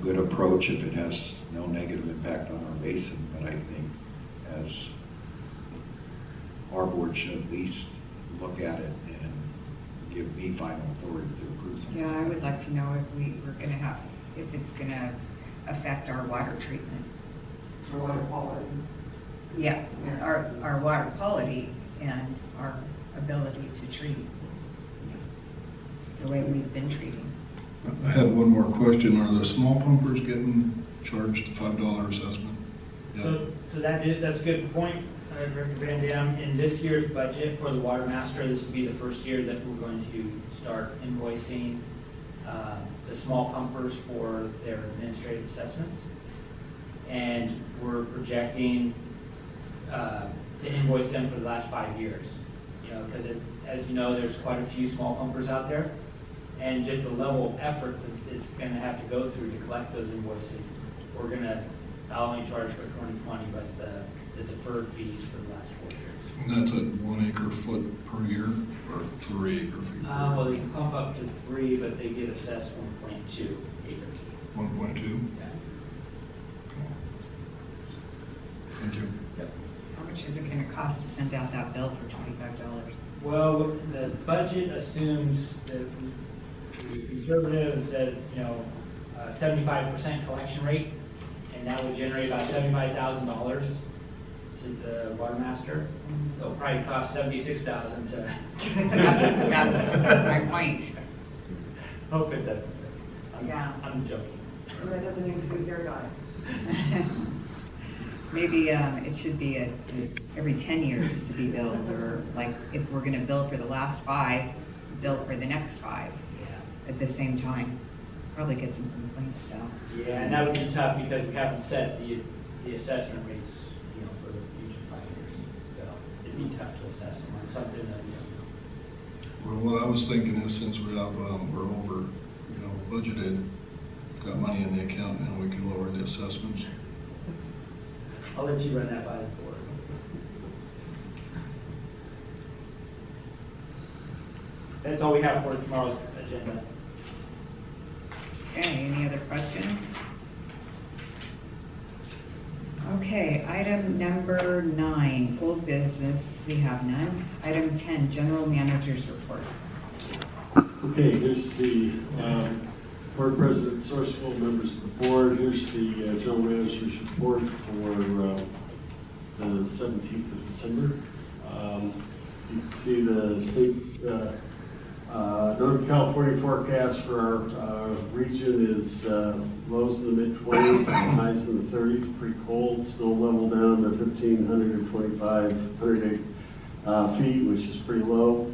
good approach if it has no negative impact on our basin, but I think as our board should at least look at it and give me final authority to approve something. Yeah, I would like to know if it's gonna affect our water treatment. For water quality. Yeah, Yeah. our water quality and our ability to treat the way we've been treating. I had one more question. Are the small pumpers getting charged the $5 assessment? Yeah. So that's a good point, Director Van Dam. In this year's budget for the water master, this will be the first year that we're going to start invoicing the small pumpers for their administrative assessments. And we're projecting to invoice them for the last 5 years. You know, because as you know, there's quite a few small pumpers out there. And just the level of effort that it's going to have to go through to collect those invoices, we're going to not only charge for 2020, but the deferred fees for the last 4 years. And that's at 1 acre foot per year or 3 acre feet? Well, they can pump up to 3, but they get assessed 1.2 acres. 1.2? Yeah. Thank you. Yep. How much is it gonna cost to send out that bill for $25? Well, the budget assumes that we conservative and said, 75% collection rate, and that would generate about $75,000 to the water master. It'll probably cost $76,000 to. That's my point. Hope it doesn't. Yeah. I'm joking. And that doesn't include their guy. Maybe it should be every 10 years to be billed, or like if we're gonna bill for the last 5, bill for the next 5 at the same time. Probably get some complaints though. Yeah, and that would be tough because we haven't set the assessment rates, for the future 5 years. So it'd be tough to assess them on something that, Well, what I was thinking is since we're over, budgeted, got money in the account, and we can lower the assessments. I'll let you run that by the board. That's all we have for tomorrow's agenda. Okay, any other questions? Okay, item number 9, old business, we have none. Item 10, general manager's report. Okay, here's the board president, Sourcewell, members of the board. Here's the general manager's report for the 17th of December. You can see the state Northern California forecast for our region is lows in the mid-20s and highs in the 30s. Pretty cold. Snow level down to 1,525 feet, which is pretty low.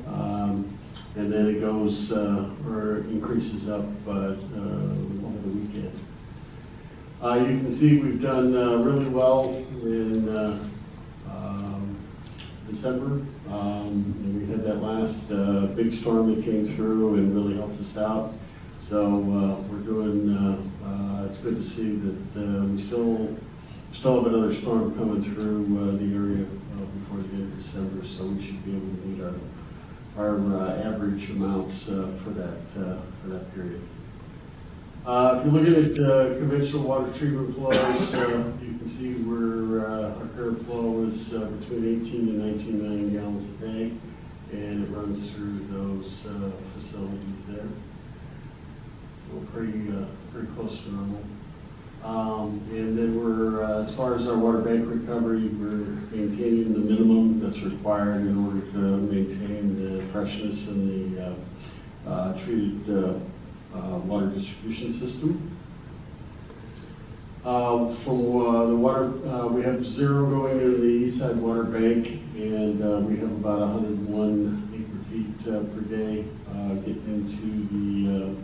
And then it goes or increases up over the weekend. You can see we've done really well in December. And we had that last big storm that came through and really helped us out. So we're doing, it's good to see that we still have another storm coming through the area before the end of December, so we should be able to meet our average amounts for that period. If you're looking at conventional water treatment flows, you can see where our current flow is between 18 and 19 million gallons a day, and it runs through those facilities there. So pretty close to normal. And then we're, as far as our water bank recovery, we're maintaining the minimum that's required in order to maintain the freshness in the treated water distribution system. From the water, we have 0 going into the east side water bank, and we have about 101 acre-feet per day getting into the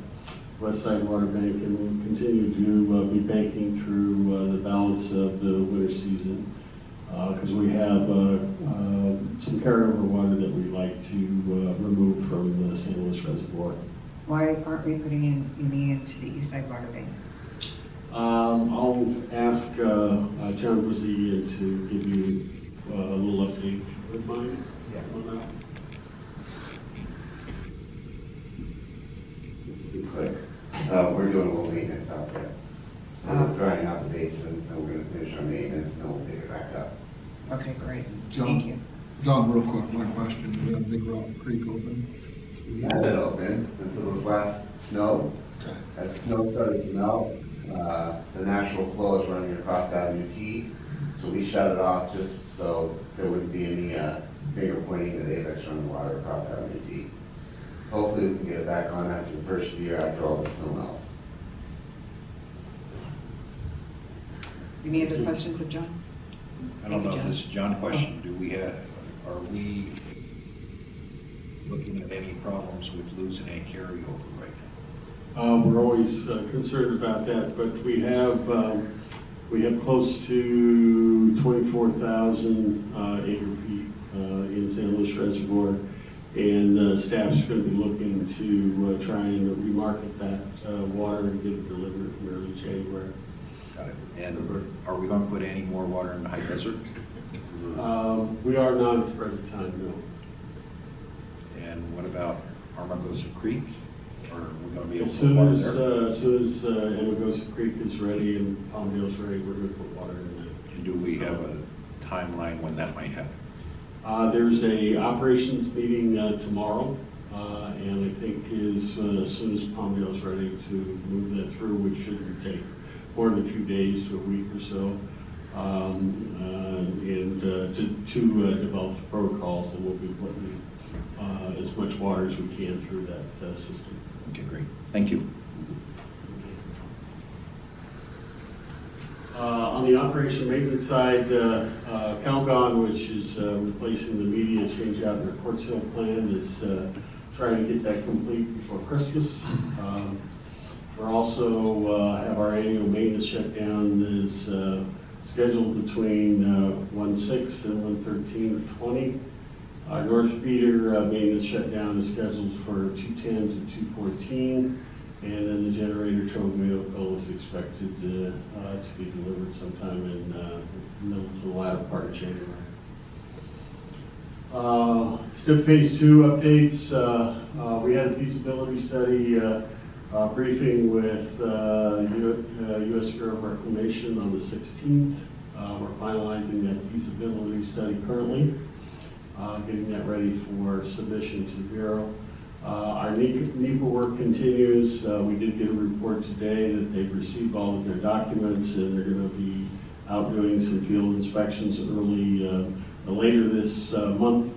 west side water bank, and we'll continue to be banking through the balance of the winter season because we have some carryover water that we like to remove from the St. Louis Reservoir. Why aren't we putting any into the east side water bank? I'll ask John Brazilian to give you a little update, if you would mind. Yeah. On that. Be quick. We're doing a little maintenance out there. So we're drying out the basins, and we're going to finish our maintenance, and then we'll pick it back up. Okay, great. John, Thank you. John, real quick, one question. We have Big Rock Creek open. We had it open until this last snow. Okay. As the snow started to melt, the natural flow is running across Avenue T, so we shut it off just so there wouldn't be any finger pointing that AVEK's running water across Avenue T. Hopefully we can get it back on after the first of the year after all the snow melts. Any other questions of John? I don't Thank you, know if John. this is John's question. Are we looking at any problems with losing any carryover right now? We're always concerned about that, but we have close to 24,000 acre-feet in St. Louis Reservoir, and staff's going to be looking to try and remarket that water and get it delivered in early January. Got it. And are we going to put any more water in the high desert? We are not at the present time, no. And what about Armagosa Creek? Are we going to be able As to put soon water as, there? as soon as Armagosa Creek is ready and Palmdale's ready, we're going to put water in there. And do we have a timeline when that might happen? There's a operations meeting tomorrow, and I think as soon as Palmdale's ready to move that through, which shouldn't take more than a few days to a week or so, and to develop the protocols, and we'll be putting as much water as we can through that system. Okay, great. Thank you. On the operation maintenance side, Calgon, which is replacing the media change out in the Quartz Hill plant, is trying to get that complete before Christmas. We're also have our annual maintenance shutdown is scheduled between 1/6 and 1/13/20. Our North Feeder maintenance shutdown is scheduled for 2/10 to 2/14. And then the generator choke vehicle is expected to be delivered sometime in the middle to the latter part of January. STIP Phase 2 updates. We had a feasibility study briefing with U.S. Bureau of Reclamation on the 16th. We're finalizing that feasibility study currently, getting that ready for submission to the Bureau. Our NEPA work continues. We did get a report today that they've received all of their documents, and they're going to be out doing some field inspections later this month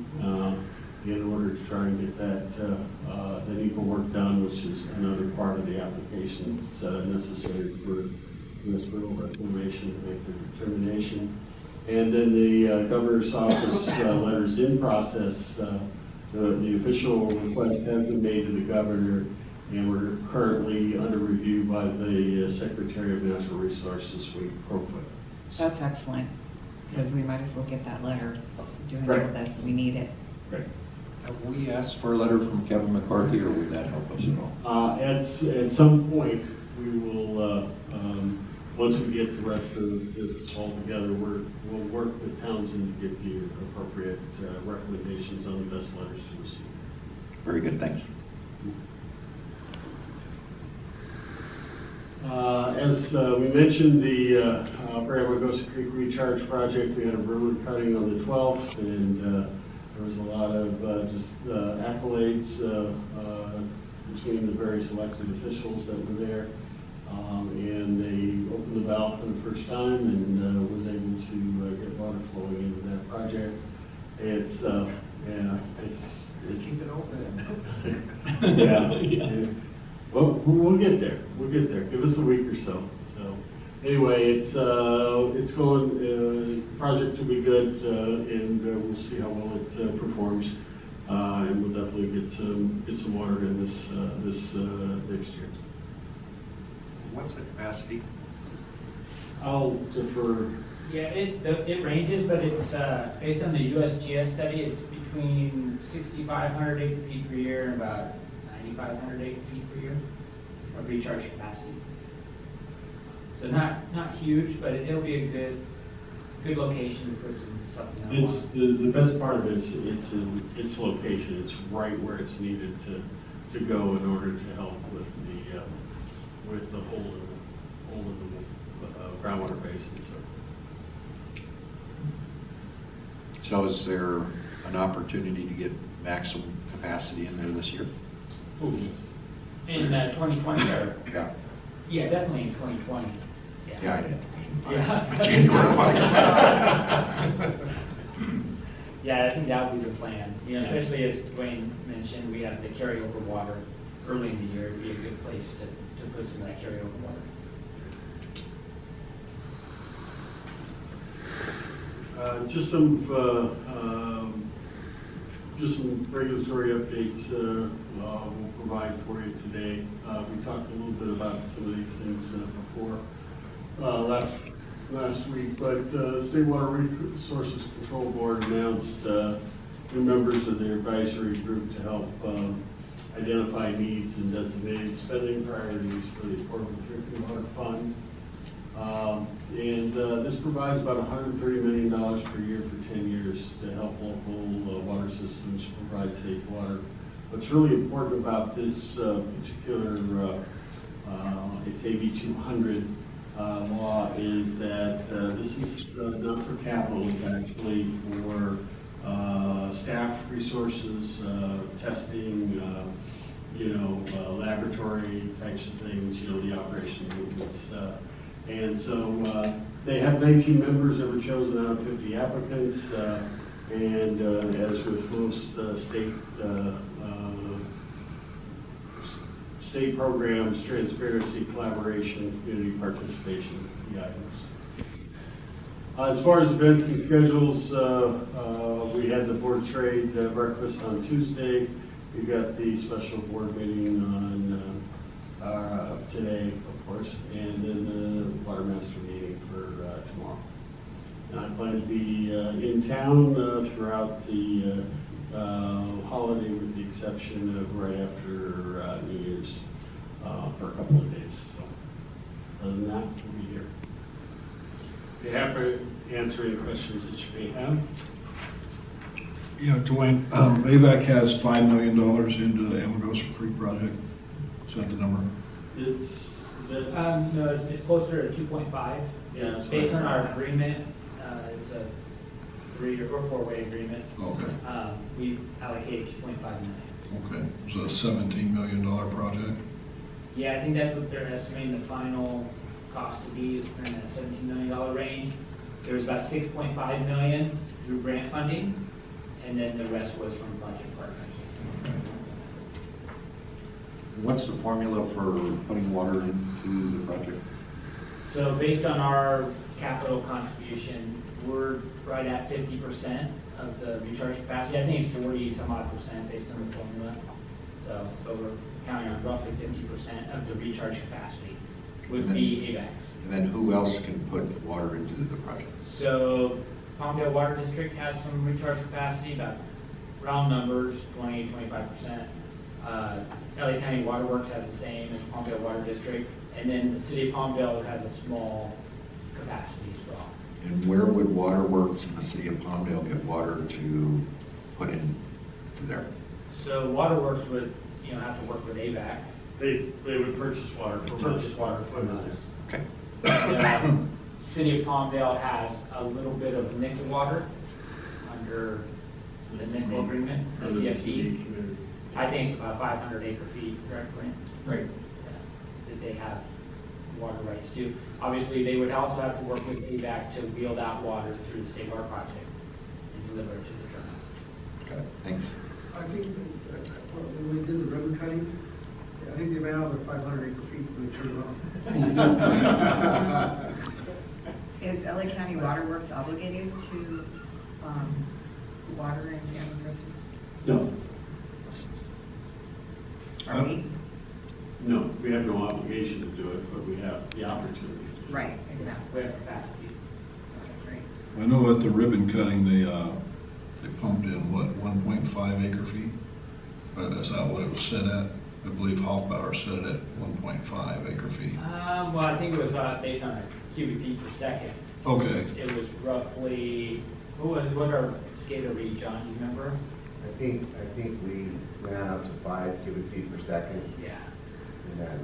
in order to try and get that the NEPA work done, which is another part of the application that's necessary for U.S. Bureau of Reclamation to make the determination. And then the Governor's Office letters in process. The official request has been made to the governor, and we're currently under review by the Secretary of Natural Resources, Crowfoot. That's excellent, because we might as well get that letter doing all Right. this. We need it. Right. Have we asked for a letter from Kevin McCarthy, or would that help us at all? At some point, we will, once we get the rest of this all together, we'll work with Townsend to get the appropriate recommendations on the best letters to receive. Very good, thanks. As we mentioned, the Bramagosa Creek Recharge Project, we had a ribbon cutting on the 12th, and there was a lot of just accolades between the various elected officials that were there. And they opened the valve for the first time and was able to get water flowing into that project. It's, yeah, it's Keep it open. yeah. Well, we'll get there. We'll get there. Give us a week or so. So, anyway, it's going. Project will be good, and we'll see how well it performs. And we'll definitely get some water in this next year. What's the capacity? I'll defer. Yeah, it ranges, but it's based on the USGS study. It's between 6,500 acre feet per year and about 9,500 acre feet per year of recharge capacity. So not huge, but it'll be a good location to put something on. It's the best part of it is its location. It's right where it's needed to go in order to help with the hole in the groundwater basin. So is there an opportunity to get maximum capacity in there this year? Oh, yes. In 2020, or? Yeah. Yeah, definitely in 2020. Yeah, I did. Yeah. Yeah, I think that would be the plan. You know, especially as Dwayne mentioned, we have the carryover water early in the year. It'd be a good place to put some of that carryover water. Just some regulatory updates we'll provide for you today. We talked a little bit about some of these things before last week, but State Water Resources Control Board announced new members of their advisory group to help identify needs and designated spending priorities for the Affordable Drinking Water Fund. This provides about $130 million per year for 10 years to help local water systems provide safe water. What's really important about this particular, it's AB 200 law, is that this is not for capital, it's actually for staff resources, testing, laboratory types of things, the operation movements. And so they have 19 members that were chosen out of 50 applicants. And as with most state programs, transparency, collaboration, community participation, the items. As far as events and schedules, we had the board trade breakfast on Tuesday. We got the special board meeting on today, of course, and then the water master meeting for tomorrow. And I plan to be in town throughout the holiday, with the exception of right after New Year's for a couple of days. So other than that, we'll be here. Be happy to answer any questions that you may have. Yeah, Dwayne, AVEK has $5 million into the Amagosa Creek project. Is that the number? Is that? No, it's closer to 2.5. Yeah, that's Based what on I our thought. agreement, it's a 3- or 4-way agreement. Okay. We allocate 2.5 million. Okay, so a $17 million project? Yeah, I think that's what they're estimating the final cost to be, is in that $17 million range. There was about 6.5 million through grant funding, and then the rest was from project partners. What's the formula for putting water into the project? So based on our capital contribution, we're right at 50% of the recharge capacity. I think it's 40 some odd percent based on the formula. though, but we're counting on roughly 50% of the recharge capacity would be AVEKs. And then who else can put water into the project? So Palmdale Water District has some recharge capacity, about round numbers, 20-25%. LA County Waterworks has the same as Palmdale Water District, and then the city of Palmdale has a small capacity as well. And where would Waterworks and the city of Palmdale get water to put in to there? So Waterworks would, have to work with AVEK. They would purchase water from us. Purchase water from us. Okay. The city of Palmdale has a little bit of nickel water under the nickel agreement, the Under the CFD. city community. I think it's about 500 acre feet, correct, Clint? Right. That they have water rights to. Obviously, they would also have to work with AVEK to wheel that water through the state water project and deliver it to the terminal. Got it. Thanks. I think when we did the ribbon cutting, I think they ran out of their 500 acre feet when they turned it on. Is LA County Waterworks obligated to water and Ambrose? No, Are we? no, we have no obligation to do it, but we have the opportunity. Right, exactly. We have capacity. Okay, great. I know at the ribbon cutting, they pumped in, what, 1.5 acre feet? Is that what it was set at? I believe Hoffbauer set it at 1.5 acre feet. Well, I think it was based on a cubic feet per second. Okay. It was roughly, what our skater read, John, do you remember? I think we ran up to 5 cubic feet per second, Yeah. and then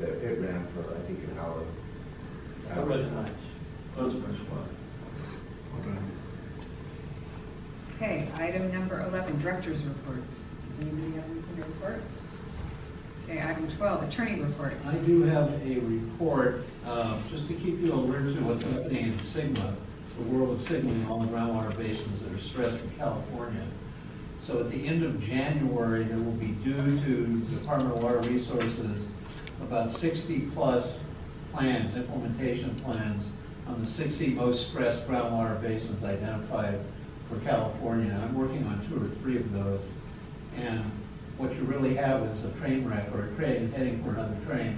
it ran for, I think, an hour. It wasn't much. Those much water. Okay. Okay, item number 11, director's reports. Does anybody have anything to report? Okay, item 12, attorney report. I do have a report, just to keep you alert to what's happening in Sigma, the world of Sigma and all the groundwater basins that are stressed in California. So at the end of January, there will be due to the Department of Water Resources about 60+ plans, implementation plans, on the 60 most stressed groundwater basins identified for California. I'm working on 2 or 3 of those. And what you really have is a train wreck or a train heading for another train.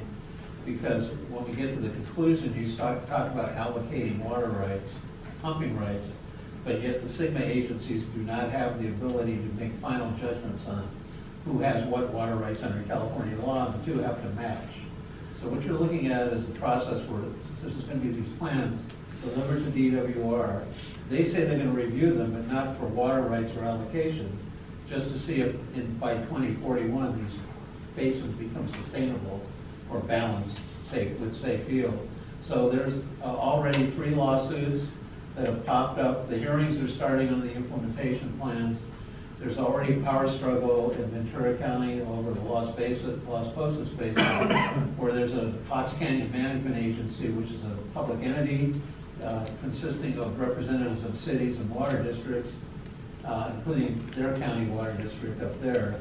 Because when we get to the conclusion, you talk about allocating water rights, pumping rights, but yet the Sigma agencies do not have the ability to make final judgments on who has what water rights under California law, and the two have to match. So what you're looking at is a process where, since there's going to be these plans delivered to DWR, they say they're going to review them, but not for water rights or allocations, just to see if by 2041 these basins become sustainable or balanced, with safe field. So there's already 3 lawsuits that have popped up. The hearings are starting on the implementation plans. There's already power struggle in Ventura County over the Los Posas Basin, where there's a Fox Canyon Management Agency, which is a public entity consisting of representatives of cities and water districts, including their county water district up there.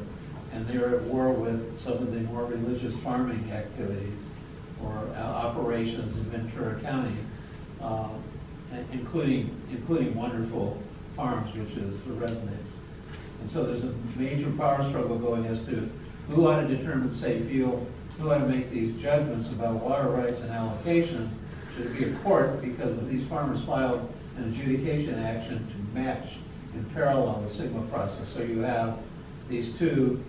And they're at war with some of the more religious farming activities or operations in Ventura County, including Wonderful Farms, which is the residents. And so there's a major power struggle going as to who ought to determine safe field, who ought to make these judgments about water rights and allocations. Should it be a court because of these farmers filed an adjudication action to match in parallel the Sigma process? So you have these 2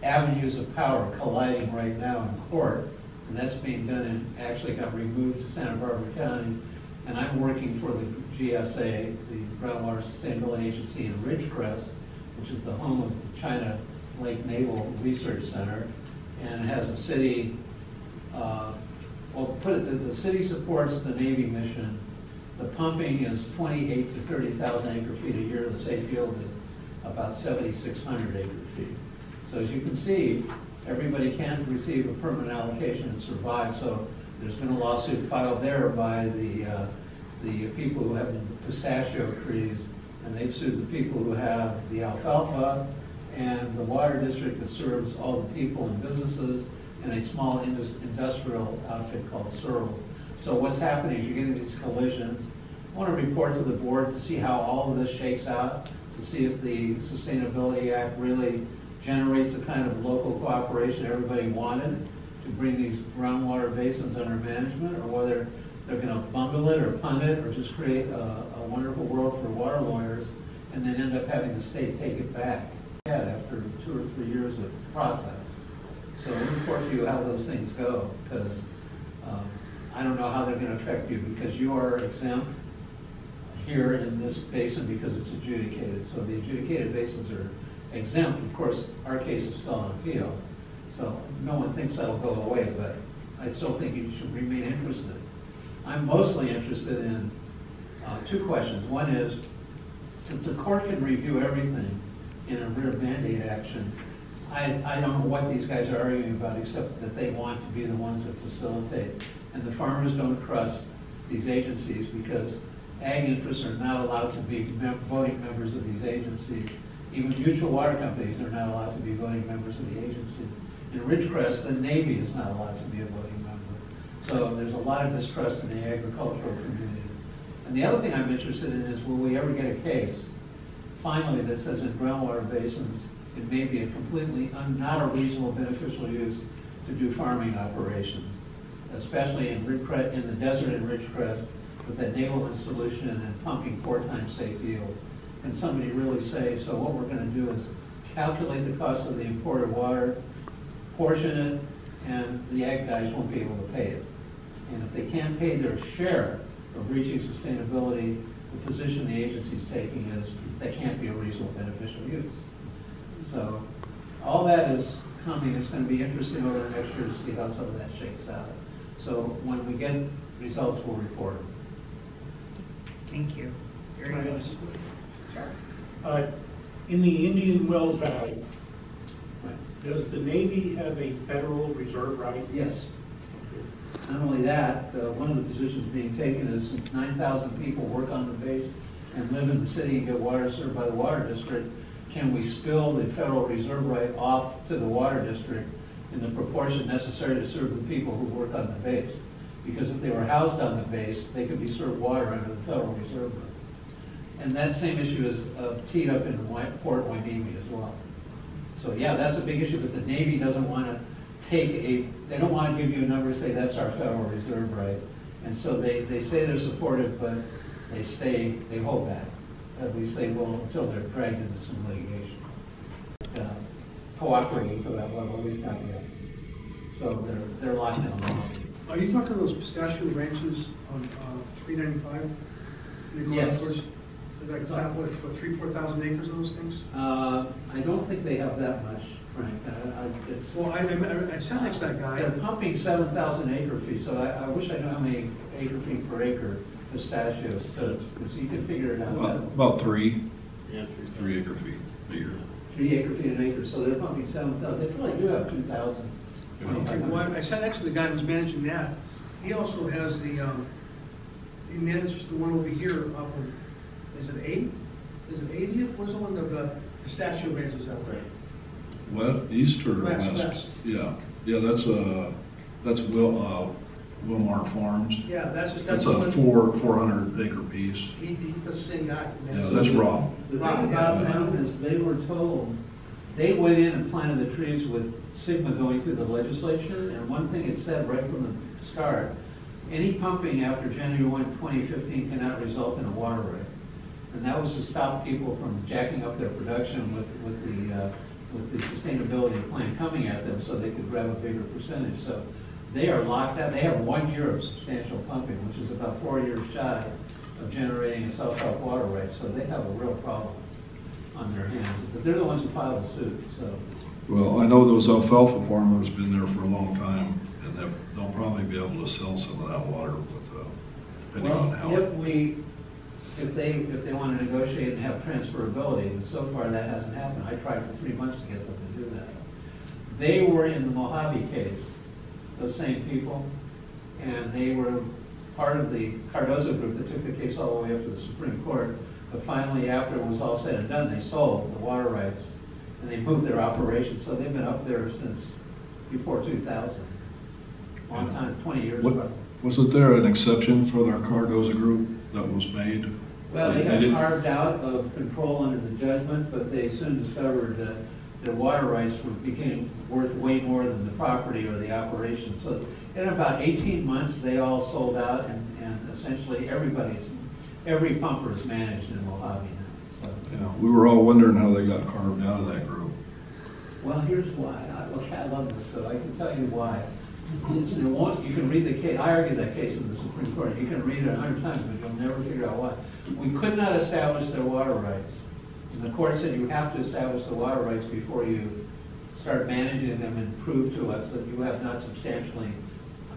avenues of power colliding right now in court, and that's being done and actually got removed to Santa Barbara County. And I'm working for the GSA, the Groundwater Sustainability Agency in Ridgecrest, which is the home of the China Lake Naval Research Center, and it has a city, the city supports the Navy mission. The pumping is 28 to 30,000 acre feet a year. The safe field is about 7,600 acre feet. So as you can see, everybody can't receive a permanent allocation and survive. So there's been a lawsuit filed there by the people who have the pistachio trees, and they've sued the people who have the alfalfa and the water district that serves all the people and businesses and a small industrial outfit called Searles. So what's happening is you're getting these collisions. I want to report to the board to see how all of this shakes out, to see if the Sustainability Act really generates the kind of local cooperation everybody wanted to bring these groundwater basins under management, or whether they're going to bungle it or punt it or just create a wonderful world for water lawyers and then end up having the state take it back after 2 or 3 years of process. So we report to you how those things go, because I don't know how they're going to affect you, because you are exempt here in this basin because it's adjudicated. So the adjudicated basins are exempt. Of course, our case is still on appeal, so no one thinks that'll go away, but I still think you should remain interested. I'm mostly interested in 2 questions. One is, since a court can review everything in a rear Band-Aid action, I don't know what these guys are arguing about, except that they want to be the ones that facilitate. And the farmers don't trust these agencies because ag interests are not allowed to be voting members of these agencies. Even mutual water companies are not allowed to be voting members of the agency. In Ridgecrest, the Navy is not allowed to be a voting member. So there's a lot of distrust in the agricultural community. And the other thing I'm interested in is, will we ever get a case, finally, that says in groundwater basins, it may be a completely not a reasonable beneficial use to do farming operations, especially in the desert in Ridgecrest with that neighborhood solution and pumping 4 times safe yield. Can somebody really say, so what we're going to do is calculate the cost of the imported water, portion it, and the ag guys won't be able to pay it. And if they can't pay their share of reaching sustainability, the position the agency's taking is that can't be a reasonable beneficial use. So all that is coming. It's going to be interesting over the next year to see how some of that shakes out. So when we get results, we'll report. Thank you. Very good. Sure. In the Indian Wells Valley, does the Navy have a federal reserve right? Yes. Not only that, one of the positions being taken is, since 9,000 people work on the base and live in the city and get water served by the water district, can we spill the federal reserve right off to the water district in the proportion necessary to serve the people who work on the base? Because if they were housed on the base, they could be served water under the federal reserve right. And that same issue is teed up in Port Hueneme as well. So yeah, that's a big issue, but the Navy doesn't want to they don't want to give you a number and say that's our federal reserve right. And so they say they're supportive, but they hold back. At least they will until they're dragged into some litigation. Cooperating for that level, at least not yet. So they're locked in a lawsuit. Are you talking those pistachio ranches on 395? Yes. Like, what, 3,000-4,000 acres of those things? I don't think they have that much, Frank. Well, I sat next to that guy. They're pumping 7,000 acre feet, so I wish I knew how many acre feet per acre pistachios took, because you can figure it out. About 3. Yeah, 3 acre feet a year. 3 acre feet an acre, so they're pumping 7,000. They probably do have 2,000. Okay, well, I sat next to the guy who's managing that. He also has he manages the one over here off of, is it 80th? What is the one of the pistachio ranches out there? West, east or west? West. Yeah, that's Wilmar Farms. Yeah, that's That's a 400 acre piece. He's the same guy. Yeah, that's Rob. The thing about them is they were told, they went in and planted the trees with Sigma going through the legislature, and one thing it said right from the start, any pumping after January 1, 2015 cannot result in a water right. And that was to stop people from jacking up their production with the sustainability plan coming at them so they could grab a bigger percentage. So they are locked out. They have 1 year of substantial pumping, which is about 4 years shy of generating a self-help water right. So they have a real problem on their hands. But they're the ones who filed the suit. So. Well, I know those alfalfa farmers have been there for a long time, and they'll probably be able to sell some of that water with, depending on how. If they want to negotiate and have transferability, and so far that hasn't happened. I tried for 3 months to get them to do that. They were in the Mojave case, those same people, and they were part of the Cardozo group that took the case all the way up to the Supreme Court. But finally, after it was all said and done, they sold the water rights and they moved their operations. So they've been up there since before 2000. Long time, 20 years ago. Wasn't there an exception for their Cardozo group that was made? Well, they got carved out of control under the judgment, but they soon discovered that their water rights became worth way more than the property or the operation. So in about 18 months, they all sold out, and essentially every pumper is managed in Mojave now. So, Yeah, we were all wondering how they got carved out of that group. well, here's why. I love this, so I can tell you why. You can read the case. I argued that case in the Supreme Court. You can read it 100 times, but you'll never figure out why. We could not establish their water rights. And the court said you have to establish the water rights before you start managing them and prove to us that you have not substantially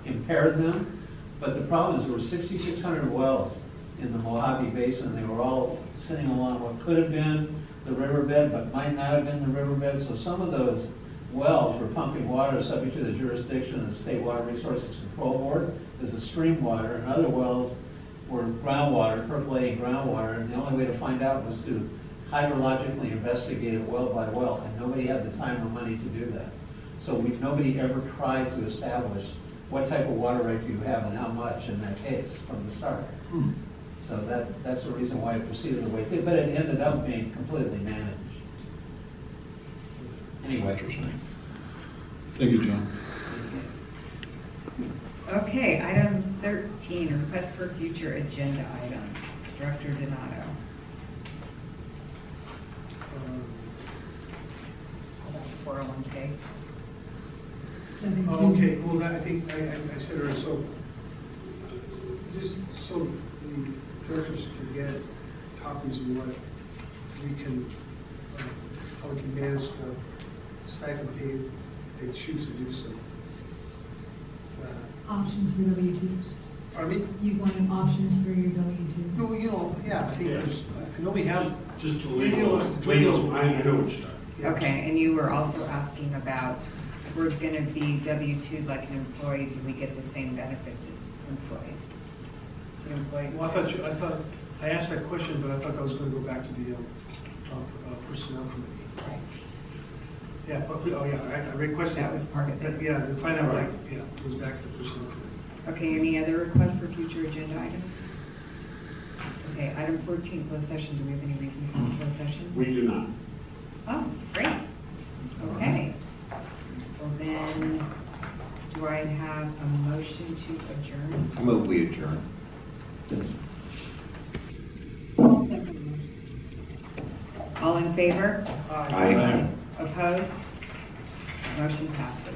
impaired them. But the problem is there were 6,600 wells in the Mojave Basin. They were all sitting along what could have been the riverbed, but might not have been the riverbed. So some of those wells were pumping water subject to the jurisdiction of the State Water Resources Control Board as a stream water, and other wells were groundwater, percolating groundwater, and the only way to find out was to hydrologically investigate it well by well, and nobody had the time or money to do that. So nobody ever tried to establish what type of water right do you have and how much in that case from the start. So that's the reason why it proceeded the way it did, but it ended up being completely managed. Anyway. Interesting. Thank you, John. Okay, item 13, request for future agenda items. Director Donato. How about 401K? Oh, okay, well, I think I said earlier, so just so the directors can get copies of what we can, how we can manage the stipend pay if they choose to do so. Options for W-2s. Pardon me? You want options for your W-2s? No, you know, yeah, I think there's, I know we have. Just the legal, legal, I know what you're talking. Yeah. Okay, and you were also asking about, if we're gonna be W-2 like an employee, do we get the same benefits as employees? Do employees? Well, I asked that question, but I thought that was going to go back to the personnel committee. Right. Yeah, oh yeah, I requested. That was part of it. Yeah, to find out, like, yeah, it goes back to the personnel committee. Okay, any other requests for future agenda items? Okay, item 14, closed session. Do we have any reason for closed session? We do not. Oh, great. Okay. Well then, do I have a motion to adjourn? I move we adjourn. All in favor? Aye. Opposed? Motion passes.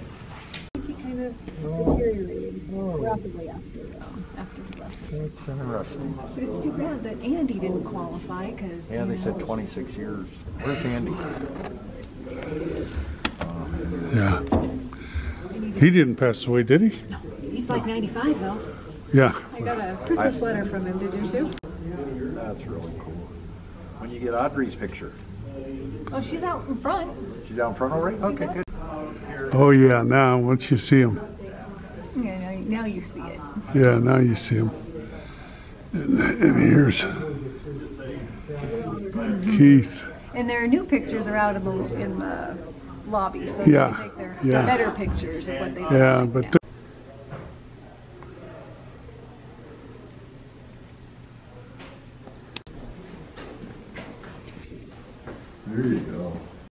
He kind of deteriorated rapidly after he left. It's interesting. But it's too bad that Andy didn't qualify because. Yeah, they said 26 years. Where's Andy? Yeah. He didn't pass away, did he? No, he's like 95 though. Yeah. I got a Christmas letter from him. Did you too? That's really cool. When you get Audrey's picture. Oh, she's out in front. She's out in front already? Okay, good. Oh yeah, now once you see him. Yeah, now you see it. Yeah, now you see him. And here's Keith. And their new pictures are out in the lobby, so Yeah, they can take their yeah. better pictures of what they Yeah, look like but now. There you go.